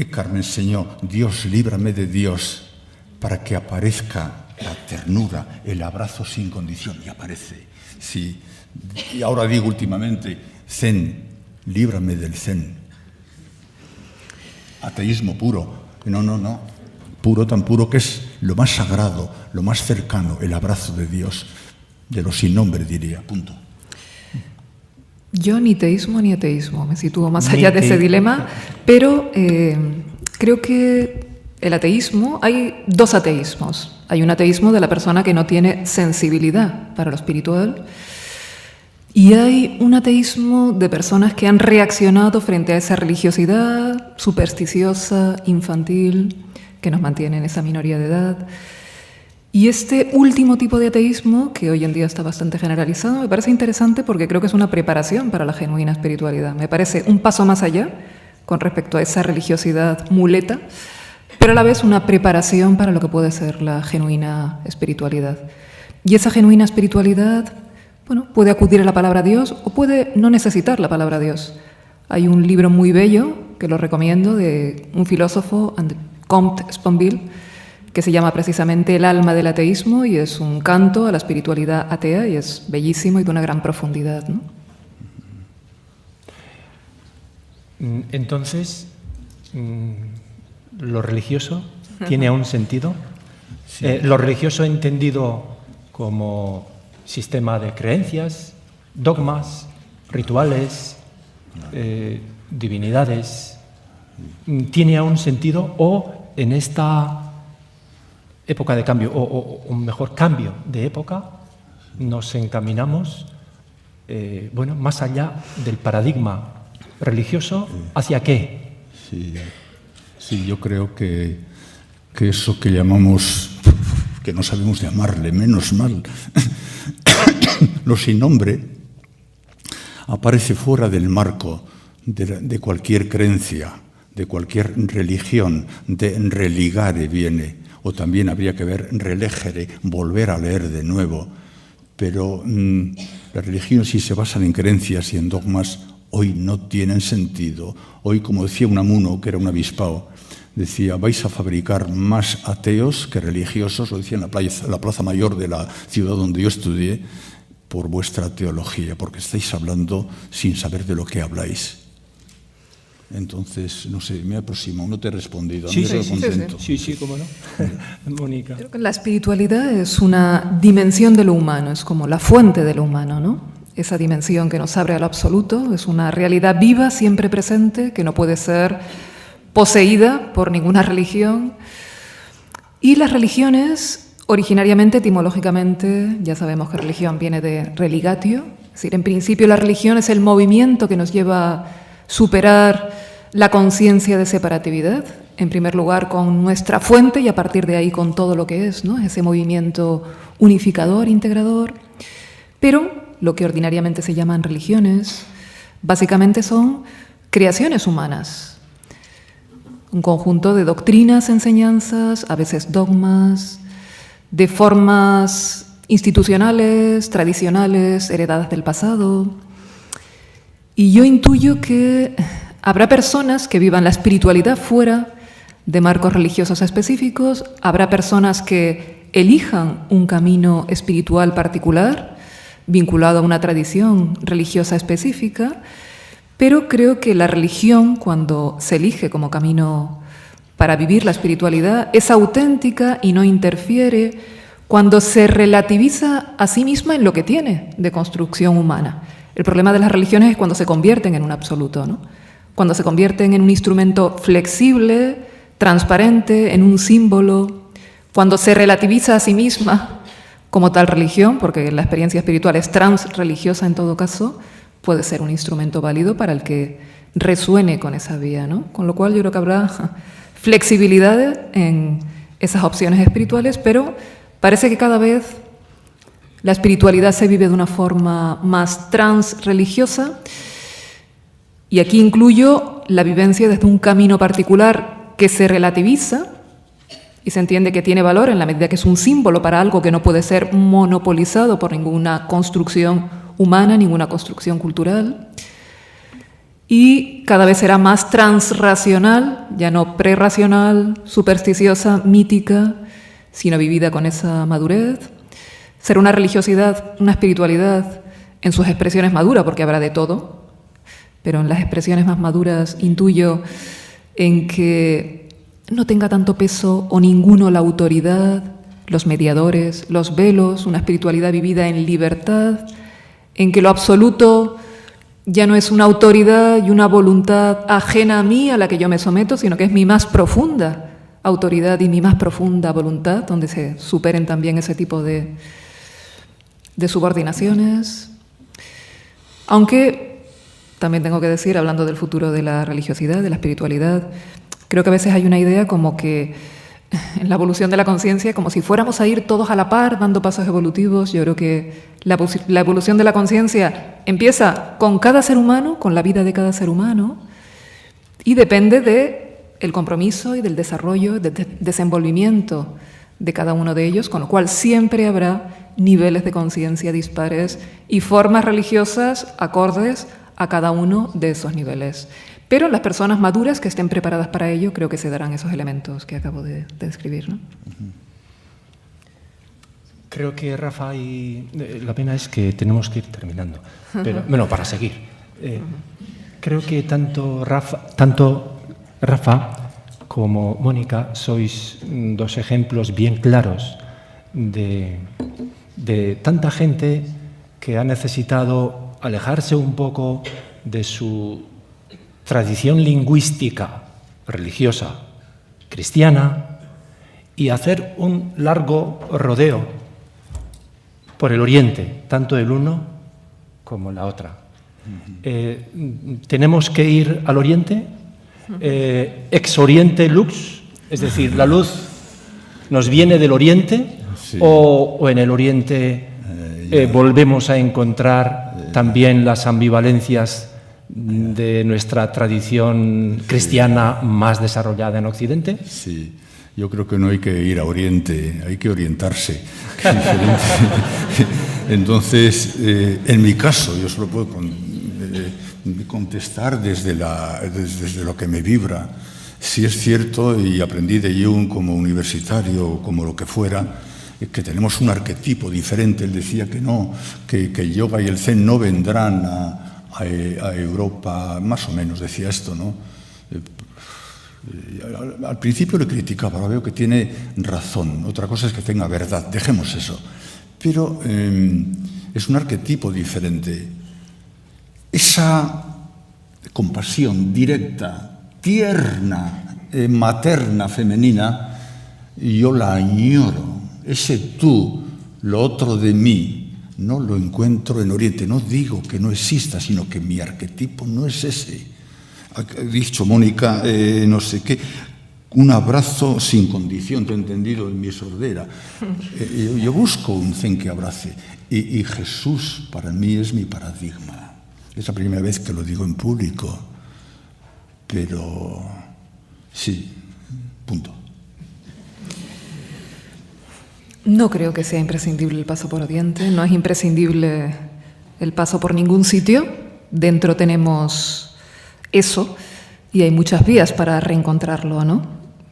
[SPEAKER 5] Carmen, Señor, Dios, líbrame de Dios, para que aparezca la ternura, el abrazo sin condición, y aparece. Sí. Y ahora digo últimamente, Zen, líbrame del Zen. Ateísmo puro. No. Puro, tan puro que es lo más sagrado, lo más cercano, el abrazo de Dios, de lo sin nombre, diría. Punto.
[SPEAKER 4] Yo ni teísmo ni ateísmo, me sitúo más allá de ese dilema, pero creo que el ateísmo, hay dos ateísmos. Hay un ateísmo de la persona que no tiene sensibilidad para lo espiritual, y hay un ateísmo de personas que han reaccionado frente a esa religiosidad supersticiosa, infantil, que nos mantiene en esa minoría de edad. Y este último tipo de ateísmo, que hoy en día está bastante generalizado, me parece interesante porque creo que es una preparación para la genuina espiritualidad. Me parece un paso más allá con respecto a esa religiosidad muleta, pero a la vez una preparación para lo que puede ser la genuina espiritualidad. Y esa genuina espiritualidad, bueno, puede acudir a la palabra Dios o puede no necesitar la palabra Dios. Hay un libro muy bello, que lo recomiendo, de un filósofo, Comte Sponville, que se llama precisamente El alma del ateísmo, y es un canto a la espiritualidad atea, y es bellísimo y de una gran profundidad, ¿no?
[SPEAKER 3] Entonces, ¿lo religioso tiene aún sentido? Sí. Lo religioso entendido como sistema de creencias, dogmas, rituales, divinidades, ¿tiene aún sentido? ¿O en esta época de cambio, o un mejor cambio de época, nos encaminamos más allá del paradigma religioso? ¿Hacia qué?
[SPEAKER 5] Sí, yo creo que eso que llamamos, que no sabemos llamarle, menos mal, lo sin nombre, aparece fuera del marco de cualquier creencia, de cualquier religión, de religare viene. O también habría que ver relegere, volver a leer de nuevo. Pero las religiones, si se basan en creencias y en dogmas, hoy no tienen sentido. Hoy, como decía Unamuno, que era un avispao, decía, vais a fabricar más ateos que religiosos, lo decía en la plaza mayor de la ciudad donde yo estudié, por vuestra teología, porque estáis hablando sin saber de lo que habláis. Entonces, no sé, me aproximo, no te he respondido.
[SPEAKER 3] Sí,
[SPEAKER 5] contento.
[SPEAKER 3] Sí, cómo no. Mónica.
[SPEAKER 4] Creo que la espiritualidad es una dimensión de lo humano, es como la fuente de lo humano, ¿no? Esa dimensión que nos abre a lo absoluto, es una realidad viva, siempre presente, que no puede ser poseída por ninguna religión. Y las religiones, originariamente, etimológicamente, ya sabemos que religión viene de religatio, es decir, en principio la religión es el movimiento que nos lleva a superar la conciencia de separatividad, en primer lugar con nuestra fuente y a partir de ahí con todo lo que es, ¿no? Ese movimiento unificador, integrador. Pero lo que ordinariamente se llaman religiones, básicamente son creaciones humanas, un conjunto de doctrinas, enseñanzas, a veces dogmas, de formas institucionales, tradicionales, heredadas del pasado. Y yo intuyo que habrá personas que vivan la espiritualidad fuera de marcos religiosos específicos, habrá personas que elijan un camino espiritual particular vinculado a una tradición religiosa específica, Pero creo que la religión, cuando se elige como camino para vivir la espiritualidad, es auténtica y no interfiere cuando se relativiza a sí misma en lo que tiene de construcción humana. El problema de las religiones es cuando se convierten en un absoluto, ¿no? Cuando se convierten en un instrumento flexible, transparente, en un símbolo, cuando se relativiza a sí misma como tal religión, porque la experiencia espiritual es transreligiosa en todo caso, puede ser un instrumento válido para el que resuene con esa vía, ¿no? Con lo cual yo creo que habrá flexibilidad en esas opciones espirituales, pero parece que cada vez la espiritualidad se vive de una forma más transreligiosa, y aquí incluyo la vivencia desde un camino particular que se relativiza y se entiende que tiene valor en la medida que es un símbolo para algo que no puede ser monopolizado por ninguna construcción humana, ninguna construcción cultural. Y cada vez será más transracional, ya no prerracional, supersticiosa, mítica, sino vivida con esa madurez. Será una religiosidad, una espiritualidad en sus expresiones maduras, porque habrá de todo, pero en las expresiones más maduras intuyo en que no tenga tanto peso o ninguno la autoridad, los mediadores, los velos, una espiritualidad vivida en libertad, en que lo absoluto ya no es una autoridad y una voluntad ajena a mí a la que yo me someto, sino que es mi más profunda autoridad y mi más profunda voluntad, donde se superen también ese tipo de subordinaciones. Aunque también tengo que decir, hablando del futuro de la religiosidad, de la espiritualidad, creo que a veces hay una idea como que en la evolución de la conciencia, como si fuéramos a ir todos a la par dando pasos evolutivos. Yo creo que la evolución de la conciencia empieza con cada ser humano, con la vida de cada ser humano, y depende del compromiso y del desarrollo, del desenvolvimiento de cada uno de ellos, con lo cual siempre habrá niveles de conciencia dispares y formas religiosas acordes a cada uno de esos niveles. Pero las personas maduras que estén preparadas para ello, creo que se darán esos elementos que acabo de describir, ¿no?
[SPEAKER 3] Creo que Rafa, la pena es que tenemos que ir terminando. Pero, bueno, para seguir. Creo que tanto Rafa como Mónica sois dos ejemplos bien claros de tanta gente que ha necesitado alejarse un poco de su tradición lingüística religiosa cristiana y hacer un largo rodeo por el Oriente, tanto el uno como la otra. Tenemos que ir al Oriente, ex Oriente lux, es decir, la luz nos viene del Oriente, sí. o en el Oriente volvemos a encontrar también las ambivalencias de nuestra tradición cristiana más desarrollada en Occidente.
[SPEAKER 5] Sí, yo creo que no hay que ir a Oriente, hay que orientarse. Entonces, en mi caso, yo solo puedo contestar desde lo que me vibra. Si es cierto, y aprendí de Jung como universitario o como lo que fuera, que tenemos un arquetipo diferente. Él decía que no, que el yoga y el zen no vendrán a Europa, más o menos decía esto, ¿no? Al principio le criticaba, ahora veo que tiene razón. Otra cosa es que tenga verdad, dejemos eso. Pero es un arquetipo diferente. Esa compasión directa, tierna, materna, femenina, yo la añoro. Ese tú, lo otro de mí, no lo encuentro en Oriente. No digo que no exista, sino que mi arquetipo no es ese. Ha dicho Mónica, no sé qué, un abrazo sin condición, te he entendido en mi sordera. Yo busco un zen que abrace. Y Jesús para mí es mi paradigma. Es la primera vez que lo digo en público. Pero sí, punto.
[SPEAKER 4] No creo que sea imprescindible el paso por Oriente, no es imprescindible el paso por ningún sitio. Dentro tenemos eso y hay muchas vías para reencontrarlo, ¿no?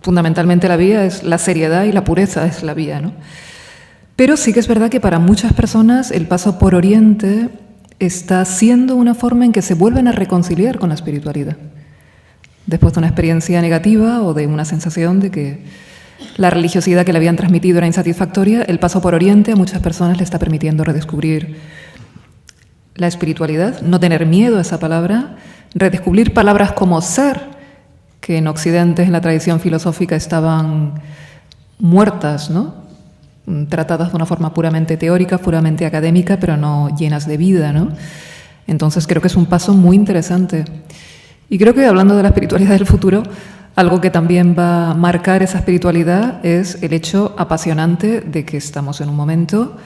[SPEAKER 4] Fundamentalmente la vía es la seriedad y la pureza es la vía, ¿no? Pero sí que es verdad que para muchas personas el paso por Oriente está siendo una forma en que se vuelven a reconciliar con la espiritualidad. Después de una experiencia negativa o de una sensación de que la religiosidad que le habían transmitido era insatisfactoria, el paso por Oriente a muchas personas le está permitiendo redescubrir la espiritualidad, no tener miedo a esa palabra, redescubrir palabras como ser, que en Occidente, en la tradición filosófica, estaban muertas, ¿no? Tratadas de una forma puramente teórica, puramente académica, pero no llenas de vida, ¿no? Entonces creo que es un paso muy interesante. Y creo que, hablando de la espiritualidad del futuro, algo que también va a marcar esa espiritualidad es el hecho apasionante de que estamos en un momento,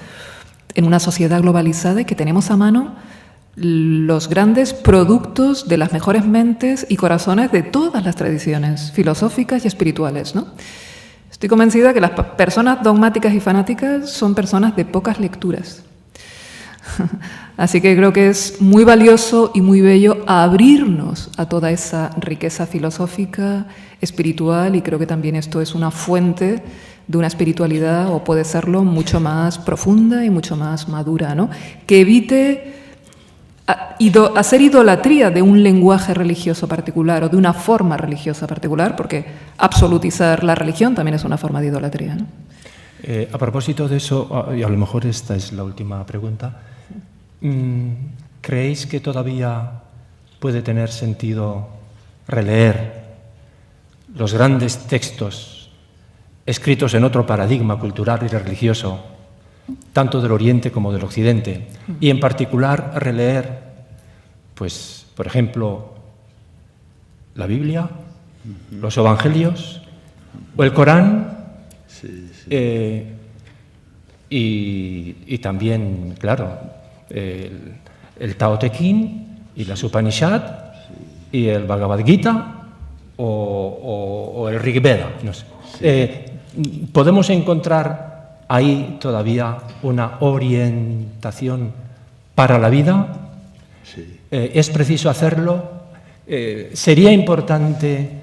[SPEAKER 4] en una sociedad globalizada, y que tenemos a mano los grandes productos de las mejores mentes y corazones de todas las tradiciones filosóficas y espirituales, ¿no? Estoy convencida que las personas dogmáticas y fanáticas son personas de pocas lecturas. Así que creo que es muy valioso y muy bello abrirnos a toda esa riqueza filosófica, espiritual, y creo que también esto es una fuente de una espiritualidad, o puede serlo, mucho más profunda y mucho más madura, ¿no? Que evite hacer idolatría de un lenguaje religioso particular o de una forma religiosa particular, porque absolutizar la religión también es una forma de idolatría, ¿no?
[SPEAKER 3] A propósito de eso, y a lo mejor esta es la última pregunta, ¿creéis que todavía puede tener sentido releer los grandes textos escritos en otro paradigma cultural y religioso, tanto del Oriente como del Occidente, y en particular releer, pues, por ejemplo, la Biblia, los Evangelios o el Corán? Y también, claro, el Tao Te Ching y las Upanishad y el Bhagavad Gita o el Rig Veda, no sé. ¿Podemos encontrar ahí todavía una orientación para la vida?
[SPEAKER 5] Sí.
[SPEAKER 3] ¿Es preciso hacerlo? ¿Sería importante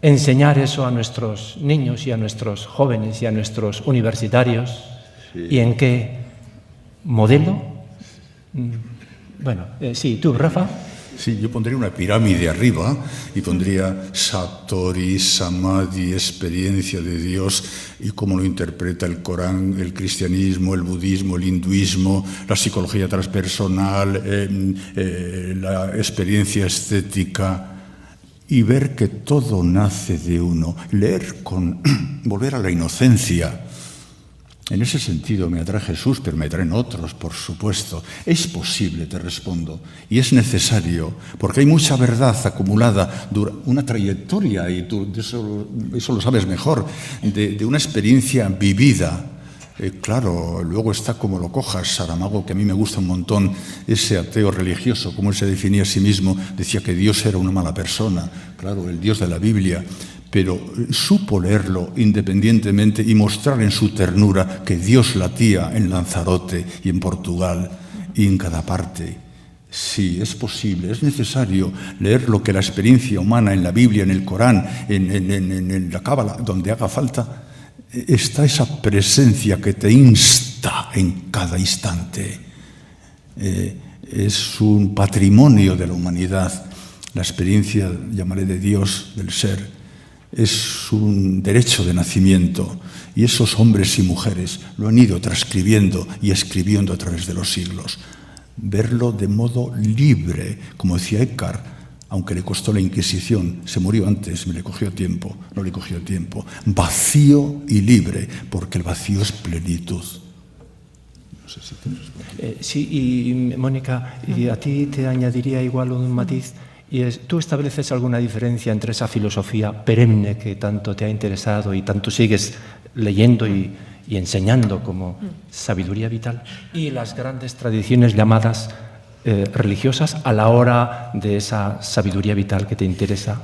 [SPEAKER 3] enseñar eso a nuestros niños y a nuestros jóvenes y a nuestros universitarios? Sí. ¿Y en qué modelo? Bueno, sí, tú, Rafa.
[SPEAKER 5] Sí, yo pondría una pirámide arriba y pondría Satori, Samadhi, experiencia de Dios, y cómo lo interpreta el Corán, el cristianismo, el budismo, el hinduismo, la psicología transpersonal, la experiencia estética, y ver que todo nace de uno. Leer con volver a la inocencia. En ese sentido me atrae Jesús, pero me atraen otros, por supuesto. Es posible, te respondo, y es necesario, porque hay mucha verdad acumulada, una trayectoria, y tú eso lo sabes mejor, de una experiencia vivida. Claro, luego está como lo cojas, Saramago, que a mí me gusta un montón, ese ateo religioso, como él se definía a sí mismo, decía que Dios era una mala persona, claro, el Dios de la Biblia, pero supo leerlo independientemente y mostrar en su ternura que Dios latía en Lanzarote y en Portugal y en cada parte. Sí, es posible, es necesario leer lo que la experiencia humana en la Biblia, en el Corán, en la Cábala, donde haga falta. Está esa presencia que te insta en cada instante. Es un patrimonio de la humanidad. La experiencia, llamaré, de Dios, del ser, es un derecho de nacimiento, y esos hombres y mujeres lo han ido transcribiendo y escribiendo a través de los siglos. Verlo de modo libre, como decía Eckhart, aunque le costó la Inquisición, se murió antes, no le cogió tiempo, vacío y libre, porque el vacío es plenitud. No sé si te respondo.
[SPEAKER 3] Sí, y Mónica, y a ti te añadiría igual un matiz. Y ¿tú estableces alguna diferencia entre esa filosofía perenne que tanto te ha interesado y tanto sigues leyendo y enseñando como sabiduría vital, y las grandes tradiciones llamadas religiosas a la hora de esa sabiduría vital que te interesa?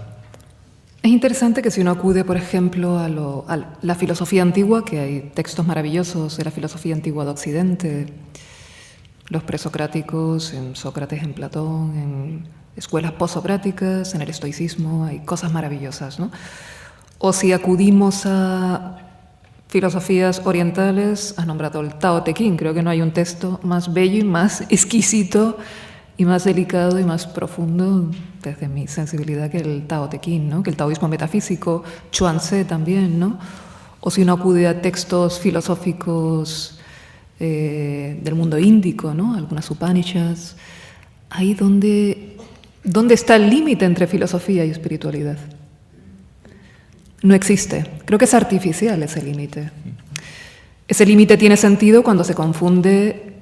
[SPEAKER 4] Es interesante que si uno acude, por ejemplo, a la filosofía antigua, que hay textos maravillosos de la filosofía antigua de Occidente, los presocráticos, en Sócrates, en Platón, en escuelas postsocráticas, en el estoicismo, hay cosas maravillosas, ¿no? O si acudimos a filosofías orientales, has nombrado el Tao Te Ching. Creo que no hay un texto más bello y más exquisito y más delicado y más profundo desde mi sensibilidad que el Tao Te Ching, ¿no? Que el taoísmo metafísico, Chuan Tze también, ¿no? O si uno acude a textos filosóficos del mundo índico, ¿no? Algunas Upanishads, ahí donde está el límite entre filosofía y espiritualidad. No existe. Creo que es artificial ese límite. Ese límite tiene sentido cuando se confunde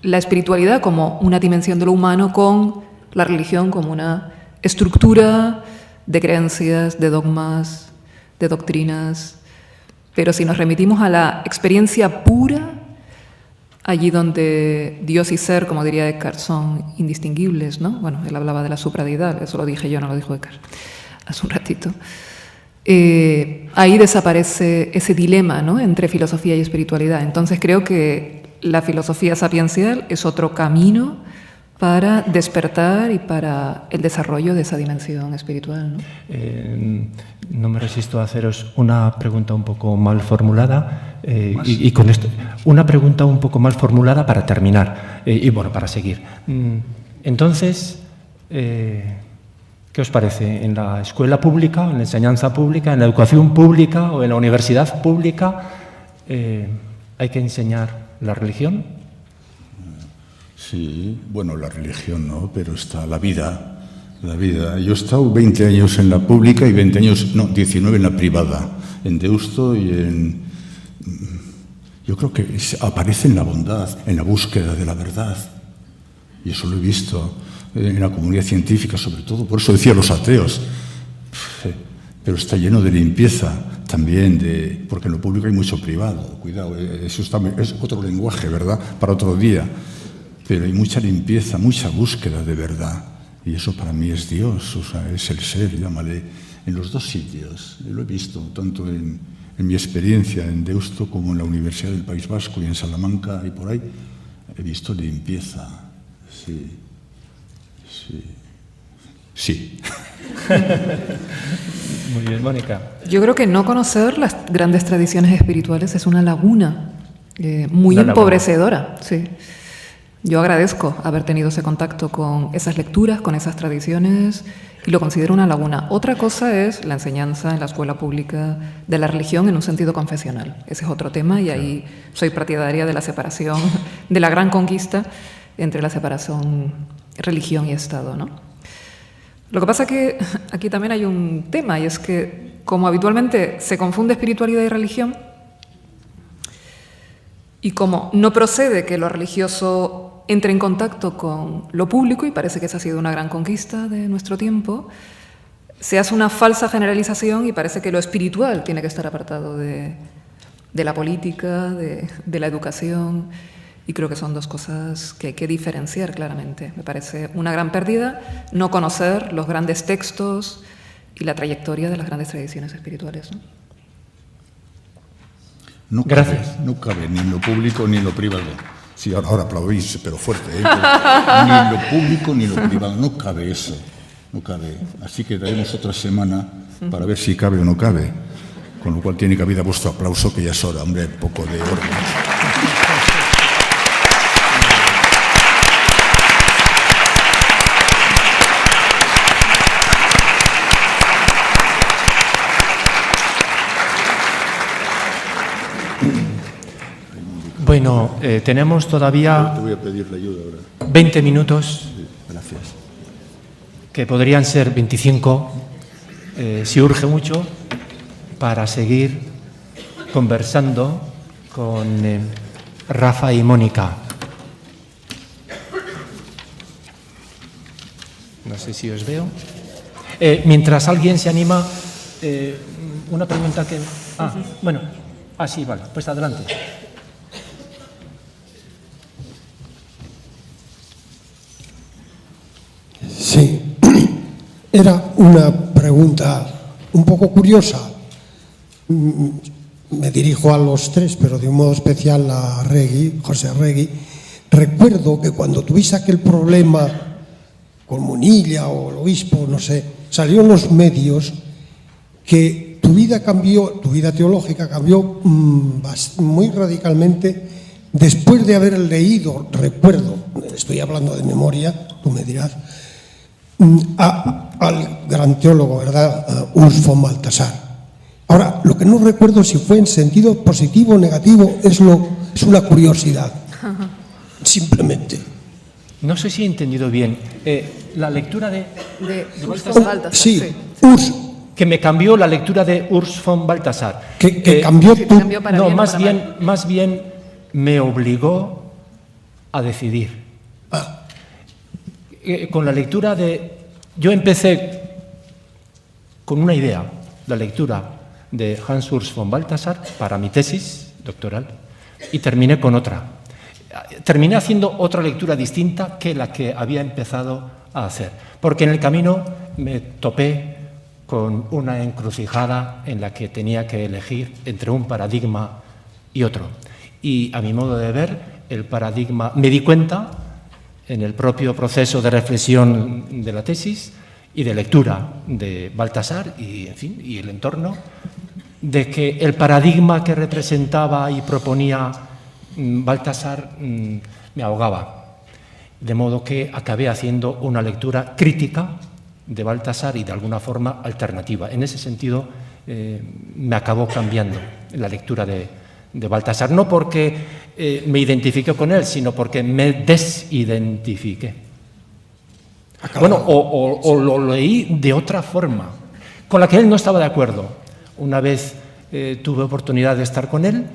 [SPEAKER 4] la espiritualidad como una dimensión de lo humano con la religión como una estructura de creencias, de dogmas, de doctrinas. Pero si nos remitimos a la experiencia pura, allí donde Dios y ser, como diría Eckhart, son indistinguibles, ¿no? Bueno, él hablaba de la supradeidad, eso lo dije yo, no lo dijo Eckhart, hace un ratito. Ahí desaparece ese dilema, ¿no?, entre filosofía y espiritualidad. Entonces creo que la filosofía sapiencial es otro camino para despertar y para el desarrollo de esa dimensión espiritual, ¿no?
[SPEAKER 3] No me resisto a haceros una pregunta un poco mal formulada y con esto, una pregunta un poco mal formulada para terminar y bueno, para seguir. Entonces, ¿qué os parece? ¿En la escuela pública, en la enseñanza pública, en la educación pública o en la universidad pública hay que enseñar la religión?
[SPEAKER 5] Sí, bueno, la religión no, pero está la vida. La vida. Yo he estado 20 años en la pública y 19 en la privada, en Deusto y en... Yo creo que aparece en la bondad, en la búsqueda de la verdad. Y eso lo he visto en la comunidad científica, sobre todo. Por eso decía los ateos. Pero está lleno de limpieza también, porque en lo público hay mucho privado. Cuidado, eso es otro lenguaje, ¿verdad?, para otro día. Pero hay mucha limpieza, mucha búsqueda de verdad. Y eso para mí es Dios, o sea, es el ser, llámale, en los dos sitios. Lo he visto, tanto en mi experiencia en Deusto como en la Universidad del País Vasco y en Salamanca y por ahí. He visto limpieza, sí, sí, sí.
[SPEAKER 3] Muy bien, Mónica.
[SPEAKER 4] Yo creo que no conocer las grandes tradiciones espirituales es una laguna muy empobrecedora, sí. Yo agradezco haber tenido ese contacto con esas lecturas, con esas tradiciones, y lo considero una laguna. Otra cosa es la enseñanza en la escuela pública de la religión en un sentido confesional. Ese es otro tema y ahí soy partidaria de la separación, de la gran conquista entre la separación religión y Estado, ¿no? Lo que pasa es que aquí también hay un tema, y es que como habitualmente se confunde espiritualidad y religión, y como no procede que lo religioso entre en contacto con lo público, y parece que esa ha sido una gran conquista de nuestro tiempo, se hace una falsa generalización y parece que lo espiritual tiene que estar apartado de la política, de la educación, y creo que son dos cosas que hay que diferenciar claramente. Me parece una gran pérdida no conocer los grandes textos y la trayectoria de las grandes tradiciones espirituales, ¿no?
[SPEAKER 3] Gracias.
[SPEAKER 5] No cabe ni en lo público ni en lo privado. Sí, ahora aplaudís, pero fuerte, ¿eh? Ni en lo público ni en lo privado. No cabe eso. No cabe. Así que daremos otra semana para ver si cabe o no cabe. Con lo cual tiene cabida vuestro aplauso, que ya es hora, hombre, poco de orden.
[SPEAKER 3] Bueno, tenemos todavía
[SPEAKER 5] Te voy a pedir la ayuda ahora.
[SPEAKER 3] 20 minutos.
[SPEAKER 5] Sí, gracias.
[SPEAKER 3] Que podrían ser 25, si urge mucho, para seguir conversando con Rafa y Mónica. No sé si os veo. Mientras alguien se anima, una pregunta que... bueno, sí, vale, pues adelante.
[SPEAKER 6] Sí, era una pregunta un poco curiosa. Me dirijo a los tres, pero de un modo especial a Regui, José Regui. Recuerdo que cuando tuviste aquel problema con Munilla o el obispo, no sé, salió en los medios que tu vida cambió, tu vida teológica cambió muy radicalmente después de haber leído, recuerdo, estoy hablando de memoria, tú me dirás, al gran teólogo, ¿verdad?, Urs von Balthasar. Ahora, lo que no recuerdo si fue en sentido positivo o negativo, es una curiosidad, simplemente.
[SPEAKER 3] No sé si he entendido bien. La lectura de
[SPEAKER 4] Urs von Balthasar.
[SPEAKER 6] Sí, Urs.
[SPEAKER 3] Que me cambió la lectura de Urs von Balthasar.
[SPEAKER 6] Que cambió tu...
[SPEAKER 4] cambió para
[SPEAKER 3] no,
[SPEAKER 4] bien,
[SPEAKER 3] más
[SPEAKER 4] para
[SPEAKER 3] bien,
[SPEAKER 4] mal.
[SPEAKER 3] más bien me obligó a decidir. Con la lectura de... Yo empecé con una idea, la lectura de Hans Urs von Balthasar para mi tesis doctoral, y terminé con otra. Terminé haciendo otra lectura distinta que la que había empezado a hacer, porque en el camino me topé con una encrucijada en la que tenía que elegir entre un paradigma y otro. Y a mi modo de ver, el paradigma, me di cuenta en el propio proceso de reflexión de la tesis y de lectura de Balthasar y, en fin, y el entorno, de que el paradigma que representaba y proponía Balthasar me ahogaba. De modo que acabé haciendo una lectura crítica de Balthasar y de alguna forma alternativa. En ese sentido me acabó cambiando la lectura de Balthasar, no porque me identifiqué con él, sino porque me desidentifiqué. Bueno, o lo leí de otra forma, con la que él no estaba de acuerdo. Una vez tuve oportunidad de estar con él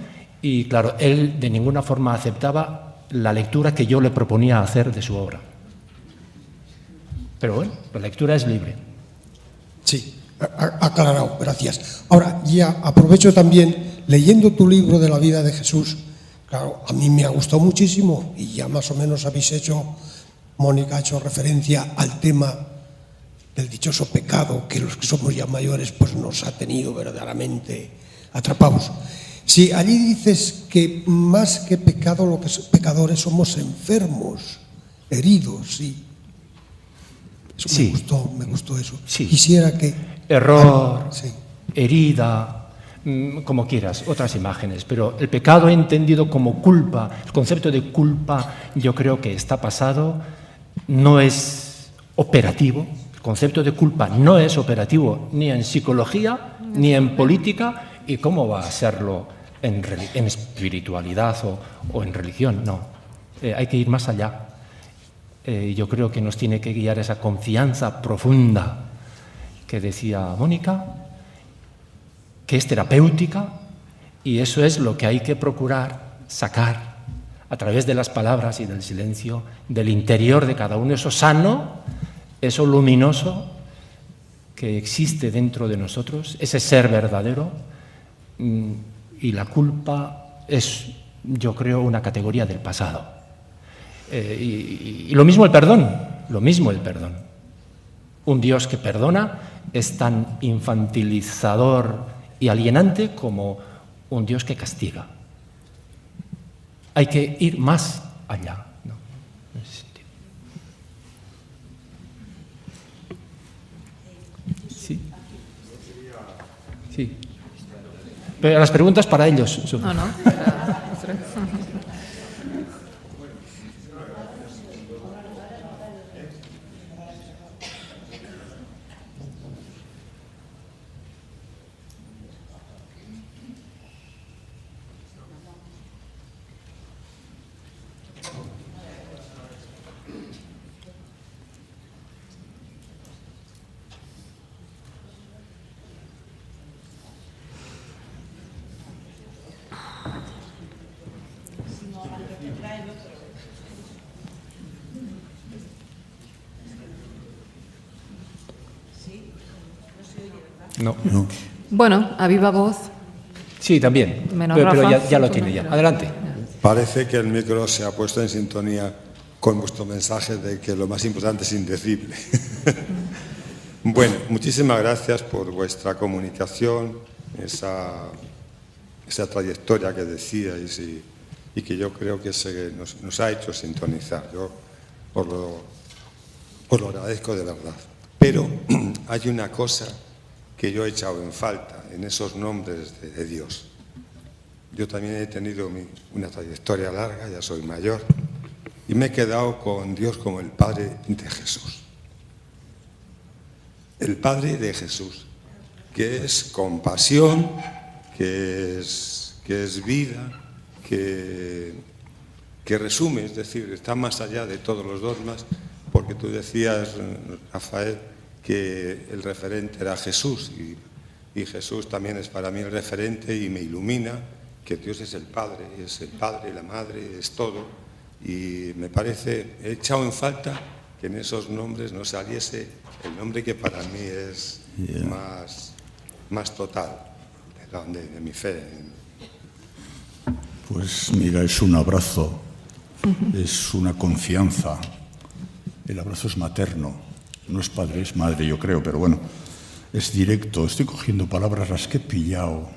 [SPEAKER 3] y, claro, él de ninguna forma aceptaba la lectura que yo le proponía hacer de su obra. Pero bueno, la lectura es libre.
[SPEAKER 6] Sí, aclarado, gracias. Ahora, ya aprovecho también, leyendo tu libro de la vida de Jesús, claro, a mí me ha gustado muchísimo y ya más o menos habéis hecho, Mónica ha hecho referencia al tema del dichoso pecado que los que somos ya mayores pues nos ha tenido verdaderamente atrapados. Sí, allí dices que más que pecado, lo que pecadores somos enfermos, heridos, sí. Eso
[SPEAKER 3] Sí.
[SPEAKER 6] me gustó eso.
[SPEAKER 3] Sí.
[SPEAKER 6] Quisiera que...
[SPEAKER 3] Error,
[SPEAKER 6] Sí.
[SPEAKER 3] herida, como quieras, otras imágenes, pero el pecado entendido como culpa, el concepto de culpa yo creo que está pasado, no es operativo, el concepto de culpa no es operativo ni en psicología ni en política, y cómo va a serlo en espiritualidad o en religión, no, hay que ir más allá. Yo creo que nos tiene que guiar esa confianza profunda que decía Mónica, que es terapéutica, y eso es lo que hay que procurar sacar a través de las palabras y del silencio del interior de cada uno, eso sano, eso luminoso que existe dentro de nosotros, ese ser verdadero, y la culpa es, yo creo, una categoría del pasado. Y lo mismo el perdón, Un Dios que perdona es tan infantilizador y alienante como un Dios que castiga. Hay que ir más allá, ¿no? En ese sentido. Sí. Sí. Pero las preguntas para ellos son...
[SPEAKER 4] No.
[SPEAKER 3] No.
[SPEAKER 4] Bueno, a viva voz.
[SPEAKER 3] Sí, también.
[SPEAKER 4] Menos
[SPEAKER 3] Pero
[SPEAKER 4] Rafa,
[SPEAKER 3] ya lo
[SPEAKER 4] sí,
[SPEAKER 3] tiene
[SPEAKER 4] bueno,
[SPEAKER 3] ya.
[SPEAKER 4] ya.
[SPEAKER 3] Adelante.
[SPEAKER 7] Parece que el micro se ha puesto en sintonía con vuestro mensaje de que lo más importante es indecible. Bueno, muchísimas gracias por vuestra comunicación, esa trayectoria que decíais y que yo creo que nos ha hecho sintonizar. Yo os lo agradezco de verdad. Pero hay una cosa que yo he echado en falta en esos nombres de Dios. Yo también he tenido una trayectoria larga, ya soy mayor, y me he quedado con Dios como el Padre de Jesús. El Padre de Jesús, que es compasión, que es vida, que resume, es decir, está más allá de todos los dogmas, porque tú decías, Rafael, que el referente era Jesús, y Jesús también es para mí el referente y me ilumina que Dios es el Padre, la Madre, es todo, y me parece, he echado en falta que en esos nombres no saliese el nombre que para mí es más total de mi fe.
[SPEAKER 5] Pues mira, es un abrazo, es una confianza. El abrazo es materno, no es padre, es madre, yo creo, pero bueno, es directo. Estoy cogiendo palabras las que he pillado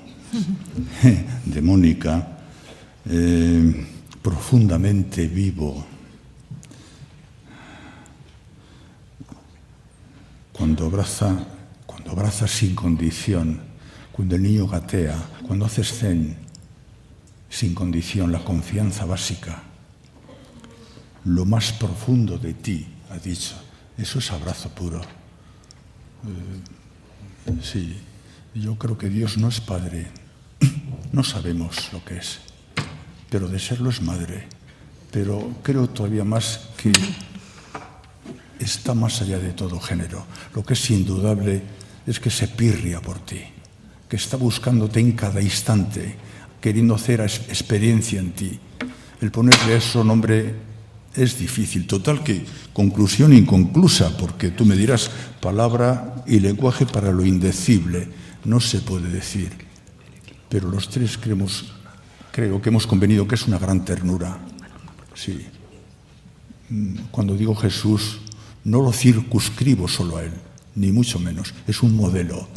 [SPEAKER 5] de Mónica, profundamente vivo. Cuando abraza sin condición, cuando el niño gatea, cuando haces zen, sin condición, la confianza básica, lo más profundo de ti, ha dicho, eso es abrazo puro. Sí, yo creo que Dios no es padre, no sabemos lo que es, pero de serlo es madre, pero creo todavía más que está más allá de todo género. Lo que es indudable es que se pirria por ti, que está buscándote en cada instante, queriendo hacer experiencia en ti. El ponerle eso nombre es difícil. Total que conclusión inconclusa, porque tú me dirás palabra y lenguaje para lo indecible. No se puede decir. Pero los tres creo que hemos convenido que es una gran ternura. Sí. Cuando digo Jesús, no lo circunscribo solo a él, ni mucho menos. Es un modelo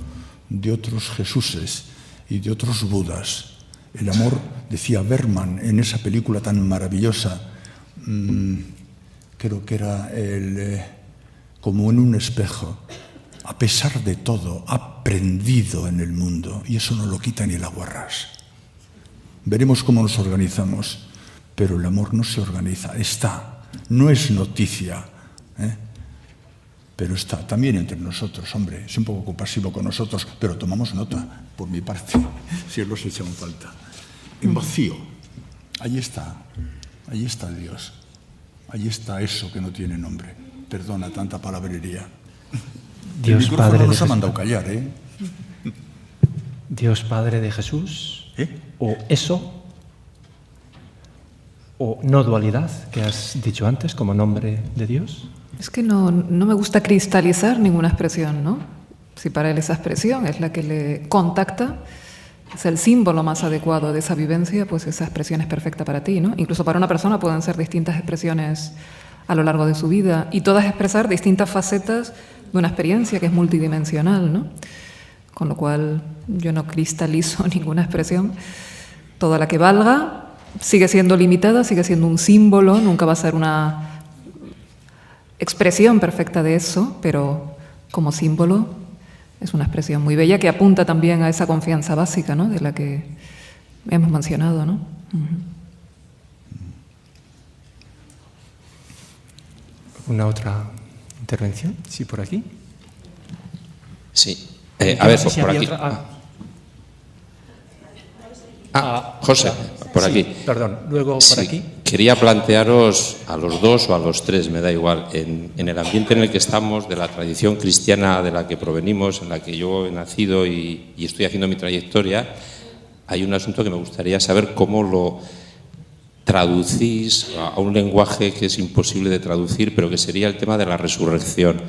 [SPEAKER 5] de otros Jesuses y de otros Budas. El amor, decía Bergman en esa película tan maravillosa, creo que era como en un espejo. A pesar de todo, ha prendido en el mundo, y eso no lo quita ni el aguarrás. Veremos cómo nos organizamos, pero el amor no se organiza, está, no es noticia, pero está también entre nosotros, hombre, es un poco compasivo con nosotros, pero tomamos nota, por mi parte, si os los echamos falta. En vacío, ahí está Dios, ahí está eso que no tiene nombre. Perdona tanta palabrería.
[SPEAKER 3] Dios Padre
[SPEAKER 5] nos ha mandado callar,
[SPEAKER 3] Dios Padre de Jesús, o eso, o no dualidad, que has dicho antes como nombre de Dios.
[SPEAKER 4] Es que no me gusta cristalizar ninguna expresión, ¿no? Si para él esa expresión es la que le contacta, es el símbolo más adecuado de esa vivencia, pues esa expresión es perfecta para ti, ¿no? Incluso para una persona pueden ser distintas expresiones a lo largo de su vida y todas expresar distintas facetas de una experiencia que es multidimensional, ¿no? Con lo cual yo no cristalizo ninguna expresión. Toda la que valga sigue siendo limitada, sigue siendo un símbolo, nunca va a ser una expresión perfecta de eso, pero como símbolo es una expresión muy bella que apunta también a esa confianza básica, ¿no? De la que hemos mencionado, ¿no?
[SPEAKER 3] ¿Una otra intervención? Sí, por aquí.
[SPEAKER 8] Sí. A ver, por aquí. José, por aquí.
[SPEAKER 3] Perdón, luego por aquí.
[SPEAKER 8] Quería plantearos a los dos o a los tres, me da igual, en el ambiente en el que estamos, de la tradición cristiana de la que provenimos, en la que yo he nacido y estoy haciendo mi trayectoria, hay un asunto que me gustaría saber cómo lo traducís a un lenguaje que es imposible de traducir, pero que sería el tema de la resurrección.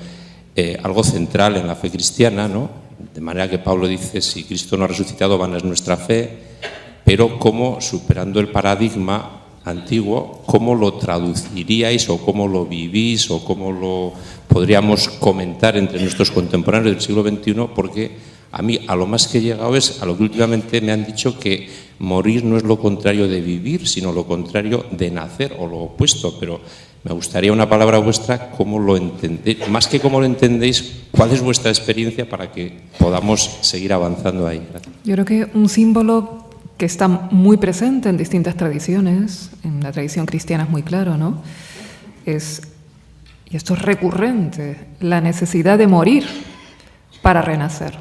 [SPEAKER 8] Algo central en la fe cristiana, ¿no? De manera que Pablo dice, si Cristo no ha resucitado, vana es nuestra fe, pero cómo, superando el paradigma antiguo, ¿cómo lo traduciríais o cómo lo vivís o cómo lo podríamos comentar entre nuestros contemporáneos del siglo XXI? Porque a mí a lo más que he llegado es a lo que últimamente me han dicho, que morir no es lo contrario de vivir, sino lo contrario de nacer o lo opuesto, pero Me gustaría una palabra vuestra, cómo lo entendéis, más que cómo lo entendéis, cuál es vuestra experiencia para que podamos seguir avanzando ahí. Gracias.
[SPEAKER 4] Yo creo que un símbolo que está muy presente en distintas tradiciones, en la tradición cristiana es muy claro, ¿no? Y esto es recurrente, la necesidad de morir para renacer.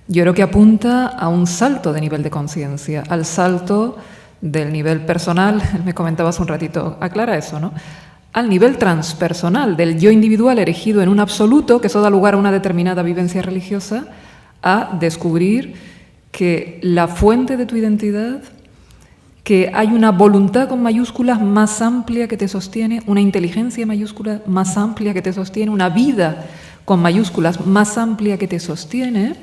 [SPEAKER 4] Yo creo que apunta a un salto de nivel de conciencia, al salto del nivel personal, me comentabas un ratito, aclara eso, ¿no? Al nivel transpersonal, del yo individual erigido en un absoluto, que eso da lugar a una determinada vivencia religiosa, a descubrir que la fuente de tu identidad, que hay una voluntad con mayúsculas más amplia que te sostiene, una inteligencia mayúscula más amplia que te sostiene, una vida con mayúsculas más amplia que te sostiene,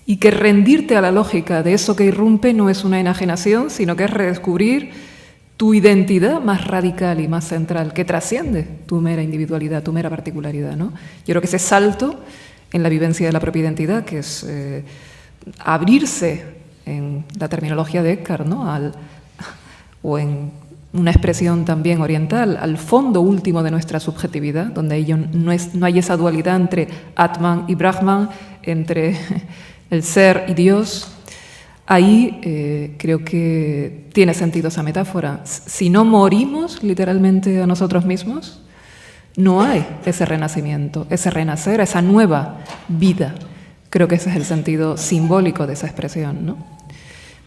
[SPEAKER 4] y que rendirte a la lógica de eso que irrumpe no es una enajenación, sino que es redescubrir tu identidad más radical y más central, que trasciende tu mera individualidad, tu mera particularidad, ¿no? Yo creo que ese salto en la vivencia de la propia identidad, que es abrirse, en la terminología de Eckhart, ¿no? O en una expresión también oriental, al fondo último de nuestra subjetividad, donde no hay esa dualidad entre Atman y Brahman, entre el ser y Dios. Ahí creo que tiene sentido esa metáfora. Si no morimos literalmente a nosotros mismos, no hay ese renacimiento, ese renacer, esa nueva vida. Creo que ese es el sentido simbólico de esa expresión, ¿no?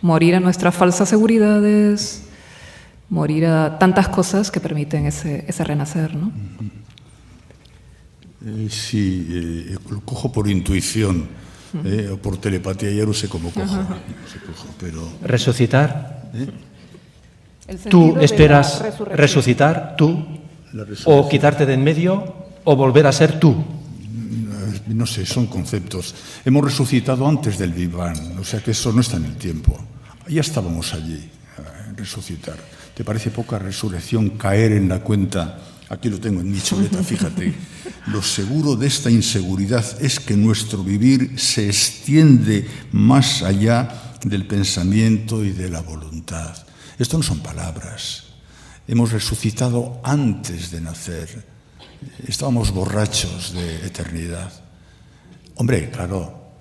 [SPEAKER 4] Morir a nuestras falsas seguridades, morir a tantas cosas que permiten ese renacer, ¿no?
[SPEAKER 5] Sí, lo cojo por intuición o por telepatía, ya no sé cómo cojo, pero...
[SPEAKER 3] Resucitar. ¿Tú esperas resucitar, tú, o quitarte de en medio, o volver a ser tú?
[SPEAKER 5] No sé, son conceptos. Hemos resucitado antes del Big Bang, o sea que eso no está en el tiempo. Ya estábamos allí, resucitar. ¿Te parece poca resurrección caer en la cuenta? Aquí lo tengo en mi chuleta, fíjate. Lo seguro de esta inseguridad es que nuestro vivir se extiende más allá del pensamiento y de la voluntad. Esto no son palabras. Hemos resucitado antes de nacer. Estábamos borrachos de eternidad. Hombre, claro,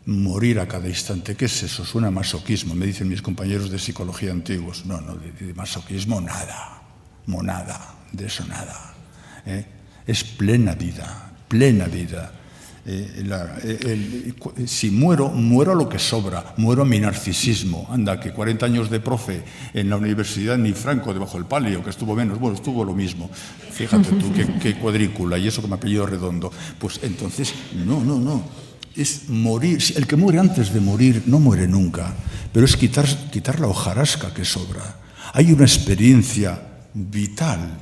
[SPEAKER 5] morir a cada instante, ¿qué es eso? Suena a masoquismo, me dicen mis compañeros de psicología antiguos. No, de masoquismo nada, monada, de eso nada. Es plena vida, plena vida. Si muero a lo que sobra, muero a mi narcisismo. Anda, que 40 años de profe en la universidad, ni Franco debajo del palio, que estuvo menos, bueno, estuvo lo mismo. Fíjate tú, qué cuadrícula, y eso que me apellido Redondo. Pues entonces, no. Es morir. El que muere antes de morir no muere nunca, pero es quitar la hojarasca que sobra. Hay una experiencia vital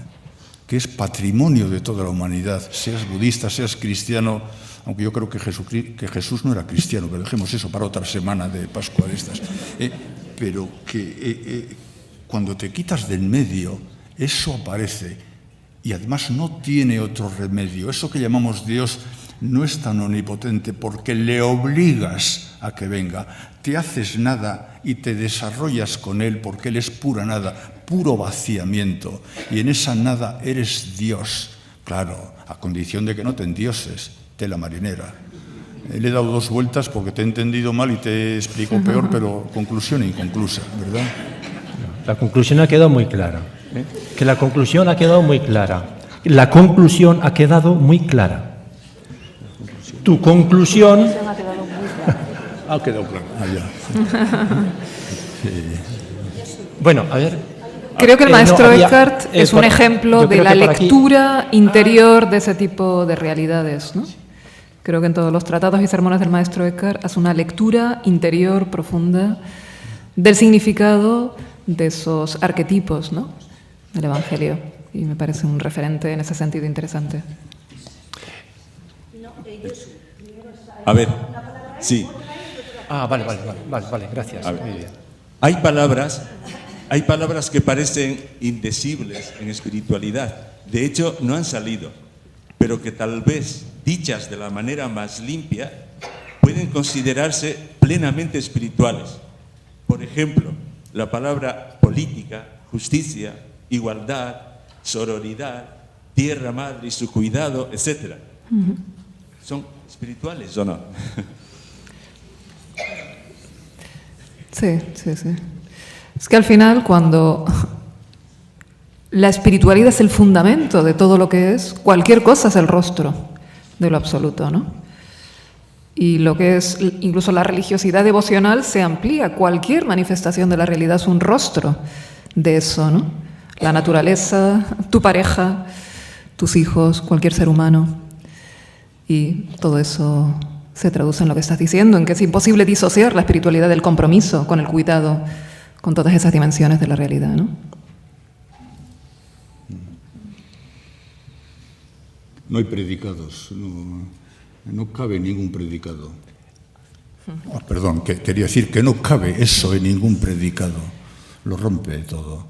[SPEAKER 5] que es patrimonio de toda la humanidad, seas budista, seas cristiano, aunque yo creo que Jesús no era cristiano, pero dejemos eso para otra semana de Pascua de estas. Pero que cuando te quitas del medio, eso aparece y además no tiene otro remedio. Eso que llamamos Dios no es tan omnipotente porque le obligas a que venga. Te haces nada y te desarrollas con Él porque Él es pura nada, puro vaciamiento. Y en esa nada eres Dios. Claro, a condición de que no te endioses, tela marinera. Le he dado 2 vueltas porque te he entendido mal y te explico peor, pero conclusión inconclusa, ¿verdad?
[SPEAKER 3] La conclusión ha quedado muy clara. Que la conclusión ha quedado muy clara. La conclusión ha quedado muy clara. Tu conclusión
[SPEAKER 5] ha quedado claro. Sí.
[SPEAKER 3] Bueno, a ver.
[SPEAKER 4] Creo que el maestro Eckhart es un ejemplo de la lectura interior de ese tipo de realidades, ¿no? Creo que en todos los tratados y sermones del maestro Eckhart hace una lectura interior profunda del significado de esos arquetipos, ¿no?, del Evangelio. Y me parece un referente en ese sentido interesante.
[SPEAKER 9] A ver, sí.
[SPEAKER 3] Vale, gracias.
[SPEAKER 9] Muy bien. Hay palabras que parecen indecibles en espiritualidad. De hecho, no han salido, pero que tal vez, dichas de la manera más limpia, pueden considerarse plenamente espirituales. Por ejemplo, la palabra política, justicia igualdad, sororidad, tierra madre y su cuidado, etc. ¿Son espirituales o no?
[SPEAKER 4] Sí. Es que al final, cuando la espiritualidad es el fundamento de todo lo que es, cualquier cosa es el rostro de lo absoluto, ¿no? Y lo que es incluso la religiosidad devocional se amplía. Cualquier manifestación de la realidad es un rostro de eso, ¿no? La naturaleza, tu pareja, tus hijos, cualquier ser humano. Y todo eso se traduce en lo que estás diciendo, en que es imposible disociar la espiritualidad del compromiso con el cuidado, con todas esas dimensiones de la realidad, ¿no?
[SPEAKER 5] No hay predicados, no cabe ningún predicado. Perdón, quería decir que no cabe eso en ningún predicado. Lo rompe todo.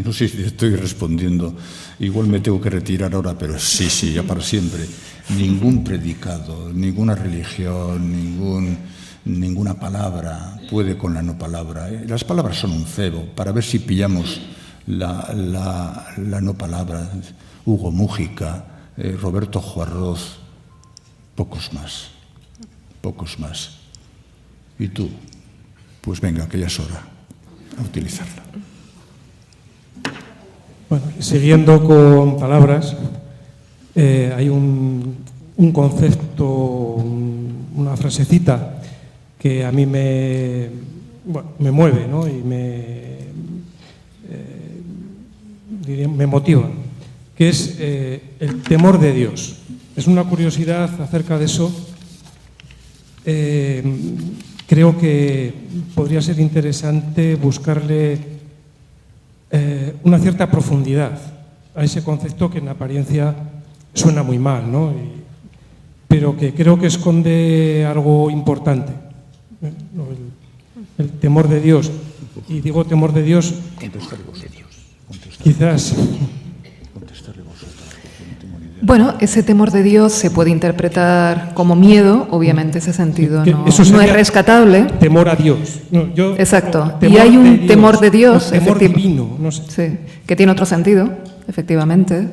[SPEAKER 5] No sé si estoy respondiendo. Igual me tengo que retirar ahora, pero sí, ya para siempre. Ningún predicado, ninguna religión, ninguna palabra puede con la no palabra. Las palabras son un cebo, para ver si pillamos la no palabra. Hugo Mújica, Roberto Juarroz, pocos más. ¿Y tú? Pues venga, que ya es hora a utilizarla.
[SPEAKER 10] Bueno, siguiendo con palabras, hay un concepto, una frasecita que a mí me mueve, ¿no? Y me motiva, que es el temor de Dios. Es una curiosidad acerca de eso. Creo que podría ser interesante buscarle una cierta profundidad a ese concepto que en apariencia suena muy mal, ¿no? Pero que creo que esconde algo importante. El temor de Dios. Y digo temor de Dios, quizás...
[SPEAKER 4] Bueno, ese temor de Dios se puede interpretar como miedo, obviamente ese sentido no es rescatable.
[SPEAKER 10] Temor a Dios.
[SPEAKER 4] Exacto. Y hay un temor de Dios,
[SPEAKER 10] temor divino, no sé.
[SPEAKER 4] Sí, que tiene otro sentido, efectivamente.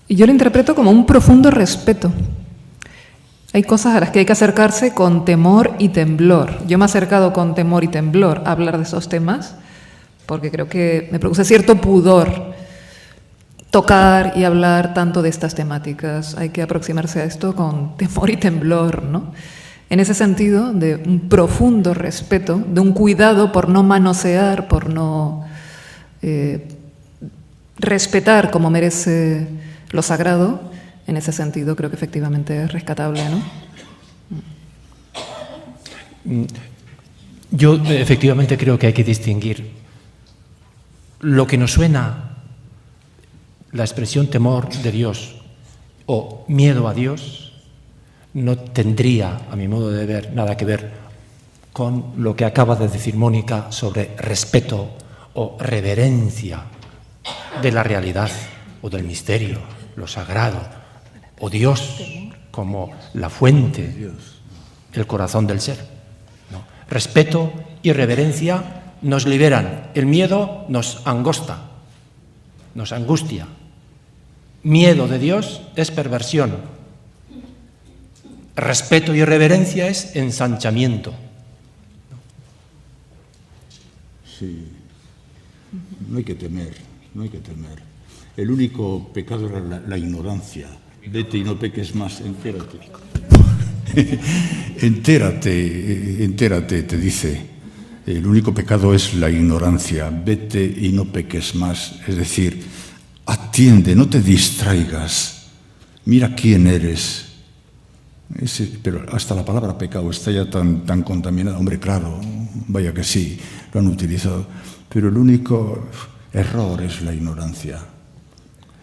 [SPEAKER 4] Y yo lo interpreto como un profundo respeto. Hay cosas a las que hay que acercarse con temor y temblor. Yo me he acercado con temor y temblor a hablar de esos temas, porque creo que me produce cierto pudor tocar y hablar tanto de estas temáticas. Hay que aproximarse a esto con temor y temblor, ¿no? En ese sentido, de un profundo respeto, de un cuidado por no manosear, por no respetar como merece lo sagrado. En ese sentido, creo que efectivamente es rescatable, ¿no?
[SPEAKER 3] Yo efectivamente creo que hay que distinguir lo que nos suena la expresión temor de Dios o miedo a Dios. No tendría, a mi modo de ver, nada que ver con lo que acaba de decir Mónica sobre respeto o reverencia de la realidad o del misterio, lo sagrado, o Dios como la fuente, el corazón del ser. No. Respeto y reverencia nos liberan. El miedo nos angosta, nos angustia. Miedo de Dios es perversión. Respeto y reverencia es ensanchamiento.
[SPEAKER 5] Sí, no hay que temer. El único pecado era la ignorancia. Vete y no peques más, entérate. Entérate, te dice. El único pecado es la ignorancia. Vete y no peques más. Es decir, atiende, no te distraigas. Mira quién eres. Pero hasta la palabra pecado está ya tan contaminada. Hombre, claro, vaya que sí, lo han utilizado. Pero el único error es la ignorancia.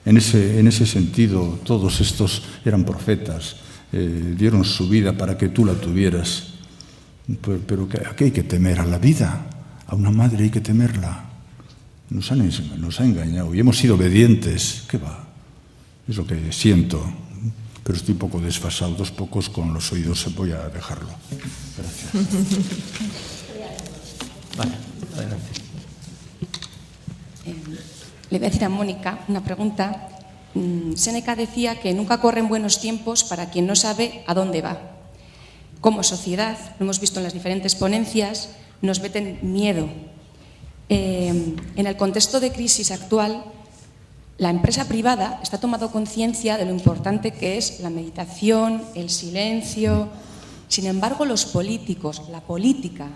[SPEAKER 5] En ese sentido, todos estos eran profetas, dieron su vida para que tú la tuvieras. Pero ¿a qué hay que temer? A la vida. A una madre hay que temerla. Nos ha engañado y hemos sido obedientes. ¿Qué va? Es lo que siento. Pero estoy un poco desfasado, dos pocos con los oídos. Voy a dejarlo. Gracias.
[SPEAKER 3] Vale, adelante.
[SPEAKER 11] le voy a decir a Mónica una pregunta. Séneca decía que nunca corren buenos tiempos para quien no sabe a dónde va. Como sociedad, lo hemos visto en las diferentes ponencias, nos meten miedo. En el contexto de crisis actual, la empresa privada está tomando conciencia de lo importante que es la meditación, el silencio. Sin embargo, los políticos, la política,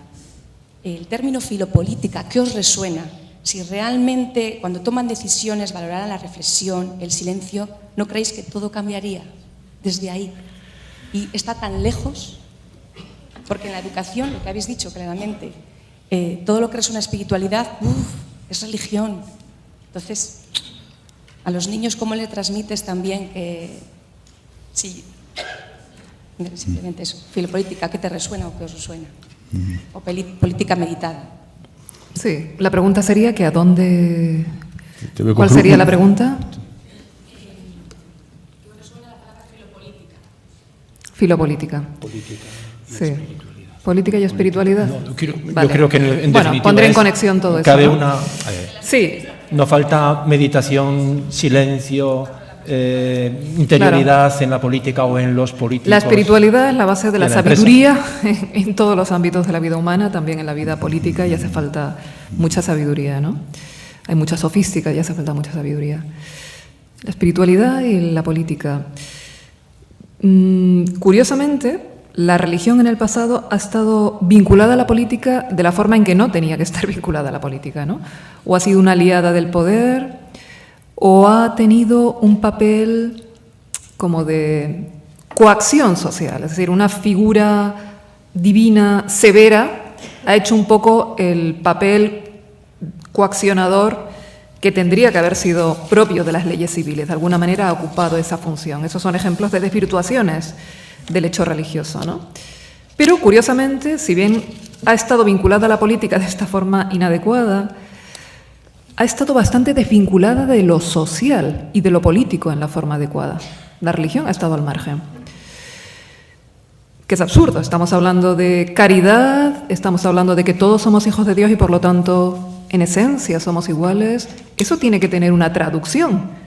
[SPEAKER 11] el término filopolítica, ¿qué os resuena? Si realmente cuando toman decisiones valoraran la reflexión, el silencio, ¿no creéis que todo cambiaría desde ahí? Y está tan lejos, porque en la educación, lo que habéis dicho claramente, todo lo que es una espiritualidad, es religión. Entonces, a los niños, ¿cómo le transmites también que sí, simplemente eso, filopolítica, ¿qué te resuena o qué os resuena? O política meditada.
[SPEAKER 4] Sí, la pregunta sería que ¿a dónde? ¿Cuál sería la pregunta? Filopolítica. Sí. Política y espiritualidad.
[SPEAKER 3] No,
[SPEAKER 4] vale.
[SPEAKER 3] Yo creo que en
[SPEAKER 4] bueno, pondré en conexión todo eso.
[SPEAKER 3] Cabe
[SPEAKER 4] ¿no?
[SPEAKER 3] una.
[SPEAKER 4] Sí.
[SPEAKER 3] No falta meditación, silencio, interioridad claro. En la política o en los políticos.
[SPEAKER 4] La espiritualidad es la base de la sabiduría en todos los ámbitos de la vida humana, también en la vida política, y hace falta mucha sabiduría, ¿no? Hay mucha sofística y hace falta mucha sabiduría. La espiritualidad y la política. Curiosamente, la religión en el pasado ha estado vinculada a la política de la forma en que no tenía que estar vinculada a la política, ¿no? O ha sido una aliada del poder, o ha tenido un papel como de coacción social, es decir, una figura divina severa ha hecho un poco el papel coaccionador que tendría que haber sido propio de las leyes civiles, de alguna manera ha ocupado esa función. Esos son ejemplos de desvirtuaciones del hecho religioso, ¿no? Pero, curiosamente, si bien ha estado vinculada a la política de esta forma inadecuada, ha estado bastante desvinculada de lo social y de lo político en la forma adecuada. La religión ha estado al margen. Que es absurdo, estamos hablando de caridad, estamos hablando de que todos somos hijos de Dios y por lo tanto, en esencia, somos iguales. Eso tiene que tener una traducción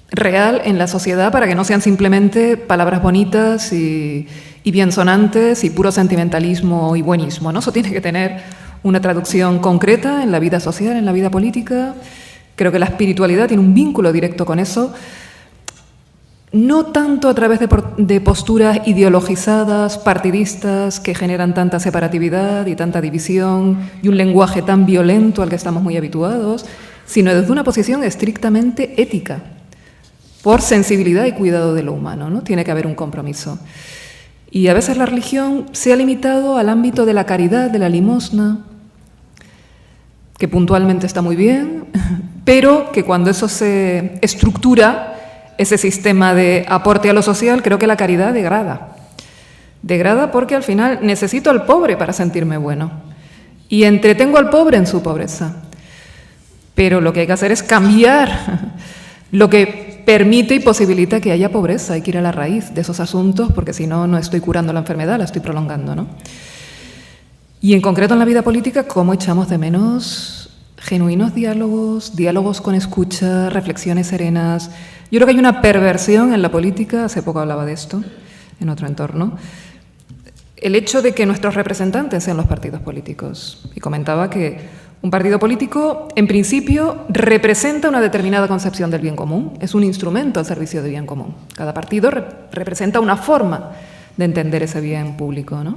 [SPEAKER 4] real en la sociedad para que no sean simplemente palabras bonitas y biensonantes y puro sentimentalismo y buenismo, ¿no? Eso tiene que tener una traducción concreta en la vida social, en la vida política. Creo que la espiritualidad tiene un vínculo directo con eso, no tanto a través de posturas ideologizadas, partidistas, que generan tanta separatividad y tanta división y un lenguaje tan violento al que estamos muy habituados, sino desde una posición estrictamente ética, por sensibilidad y cuidado de lo humano, ¿no? Tiene que haber un compromiso. Y a veces la religión se ha limitado al ámbito de la caridad, de la limosna, que puntualmente está muy bien, pero que cuando eso se estructura, ese sistema de aporte a lo social, creo que la caridad degrada. Degrada porque al final necesito al pobre para sentirme bueno y entretengo al pobre en su pobreza. Pero lo que hay que hacer es cambiar lo que permite y posibilita que haya pobreza. Hay que ir a la raíz de esos asuntos porque si no, no estoy curando la enfermedad, la estoy prolongando, ¿no? Y en concreto en la vida política, ¿cómo echamos de menos genuinos diálogos, diálogos con escucha, reflexiones serenas? Yo creo que hay una perversión en la política, hace poco hablaba de esto, en otro entorno, el hecho de que nuestros representantes sean los partidos políticos. Y comentaba que un partido político, en principio, representa una determinada concepción del bien común, es un instrumento al servicio del bien común. Cada partido representa una forma de entender ese bien público, ¿no?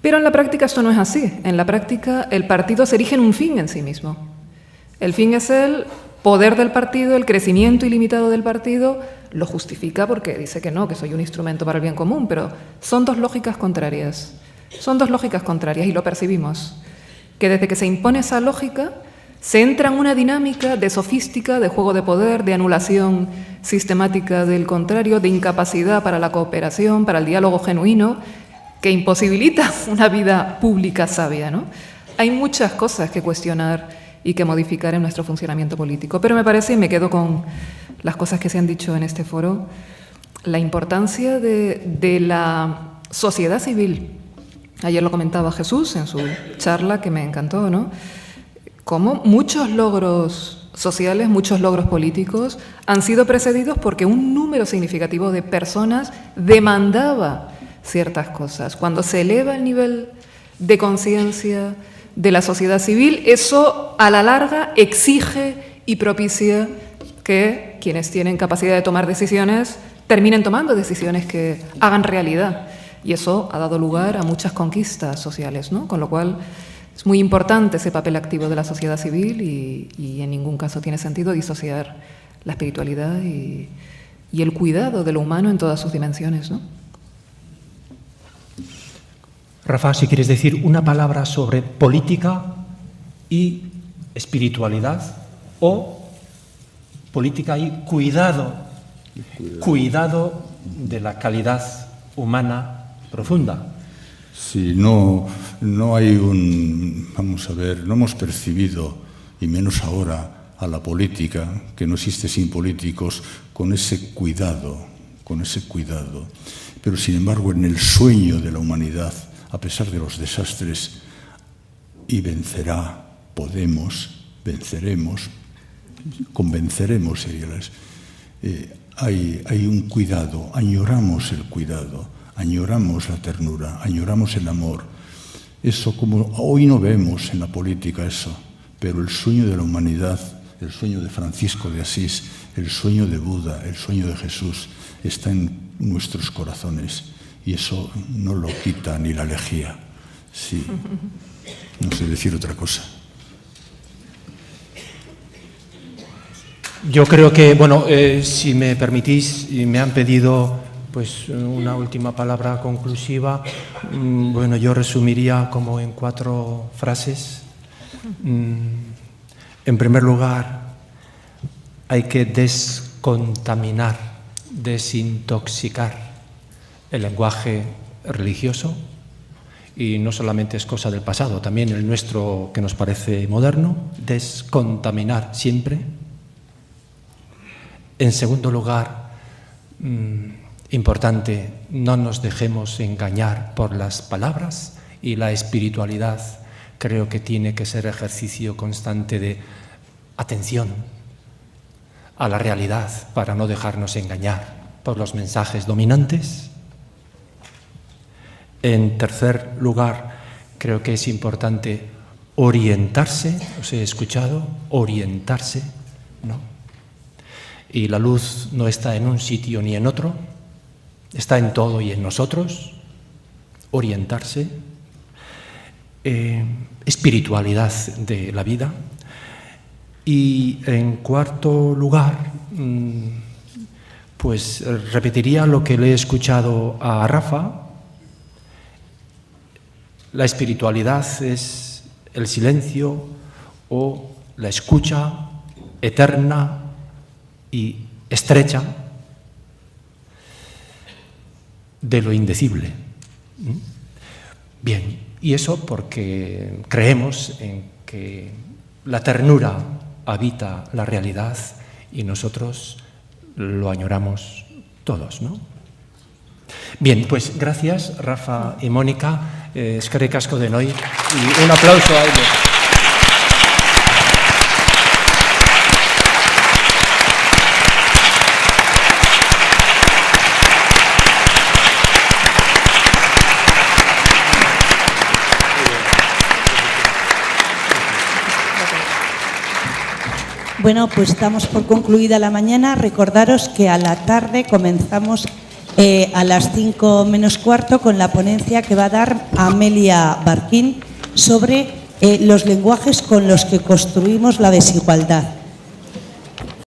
[SPEAKER 4] Pero en la práctica esto no es así. En la práctica el partido se erige en un fin en sí mismo. El fin es el poder del partido, el crecimiento ilimitado del partido, lo justifica porque dice que no, que soy un instrumento para el bien común, pero son dos lógicas contrarias. Son dos lógicas contrarias y lo percibimos. Que desde que se impone esa lógica, se entra en una dinámica de sofística, de juego de poder, de anulación sistemática del contrario, de incapacidad para la cooperación, para el diálogo genuino, que imposibilita una vida pública sabia, ¿no? Hay muchas cosas que cuestionar y que modificar en nuestro funcionamiento político, pero me parece, y me quedo con las cosas que se han dicho en este foro, la importancia de la sociedad civil. Ayer lo comentaba Jesús en su charla, que me encantó, ¿no? Cómo muchos logros sociales, muchos logros políticos, han sido precedidos porque un número significativo de personas demandaba ciertas cosas. Cuando se eleva el nivel de conciencia de la sociedad civil, eso a la larga exige y propicia que quienes tienen capacidad de tomar decisiones terminen tomando decisiones que hagan realidad. Y eso ha dado lugar a muchas conquistas sociales, ¿no? Con lo cual es muy importante ese papel activo de la sociedad civil y en ningún caso tiene sentido disociar la espiritualidad y el cuidado de lo humano en todas sus dimensiones, ¿no?
[SPEAKER 3] Rafa, si quieres decir una palabra sobre política y espiritualidad, o política y cuidado de la calidad humana profunda.
[SPEAKER 5] Sí, no hay vamos a ver, no hemos percibido, y menos ahora, a la política, que no existe sin políticos, con ese cuidado. Pero sin embargo, en el sueño de la humanidad, a pesar de los desastres, y venceremos, convenceremos, hay un cuidado, añoramos el cuidado, añoramos la ternura, añoramos el amor. Eso, como hoy no vemos en la política eso, pero el sueño de la humanidad, el sueño de Francisco de Asís, el sueño de Buda, el sueño de Jesús, está en nuestros corazones, y eso no lo quita ni la lejía. Sí, no sé decir otra cosa.
[SPEAKER 3] Yo creo que, si me permitís, y me han pedido pues una última palabra conclusiva, yo resumiría como en 4 frases. En primer lugar, hay que descontaminar, desintoxicar el lenguaje religioso, y no solamente es cosa del pasado, también el nuestro, que nos parece moderno, descontaminar siempre. En segundo lugar, importante, no nos dejemos engañar por las palabras, y la espiritualidad creo que tiene que ser ejercicio constante de atención a la realidad para no dejarnos engañar por los mensajes dominantes. En tercer lugar, creo que es importante orientarse, os he escuchado, orientarse, ¿no? Y la luz no está en un sitio ni en otro, está en todo y en nosotros. Orientarse. Espiritualidad de la vida. Y en cuarto lugar, pues repetiría lo que le he escuchado a Rafa. La espiritualidad es el silencio o la escucha eterna y estrecha de lo indecible. Bien, y eso porque creemos en que la ternura habita la realidad y nosotros lo añoramos todos, ¿no? Bien, pues gracias Rafa y Mónica, eskerrik asko denoi, y un aplauso a ellos.
[SPEAKER 1] Bueno, pues damos por concluida la mañana. Recordaros que a la tarde comenzamos a las 5 menos cuarto con la ponencia que va a dar Amelia Barquín sobre los lenguajes con los que construimos la desigualdad.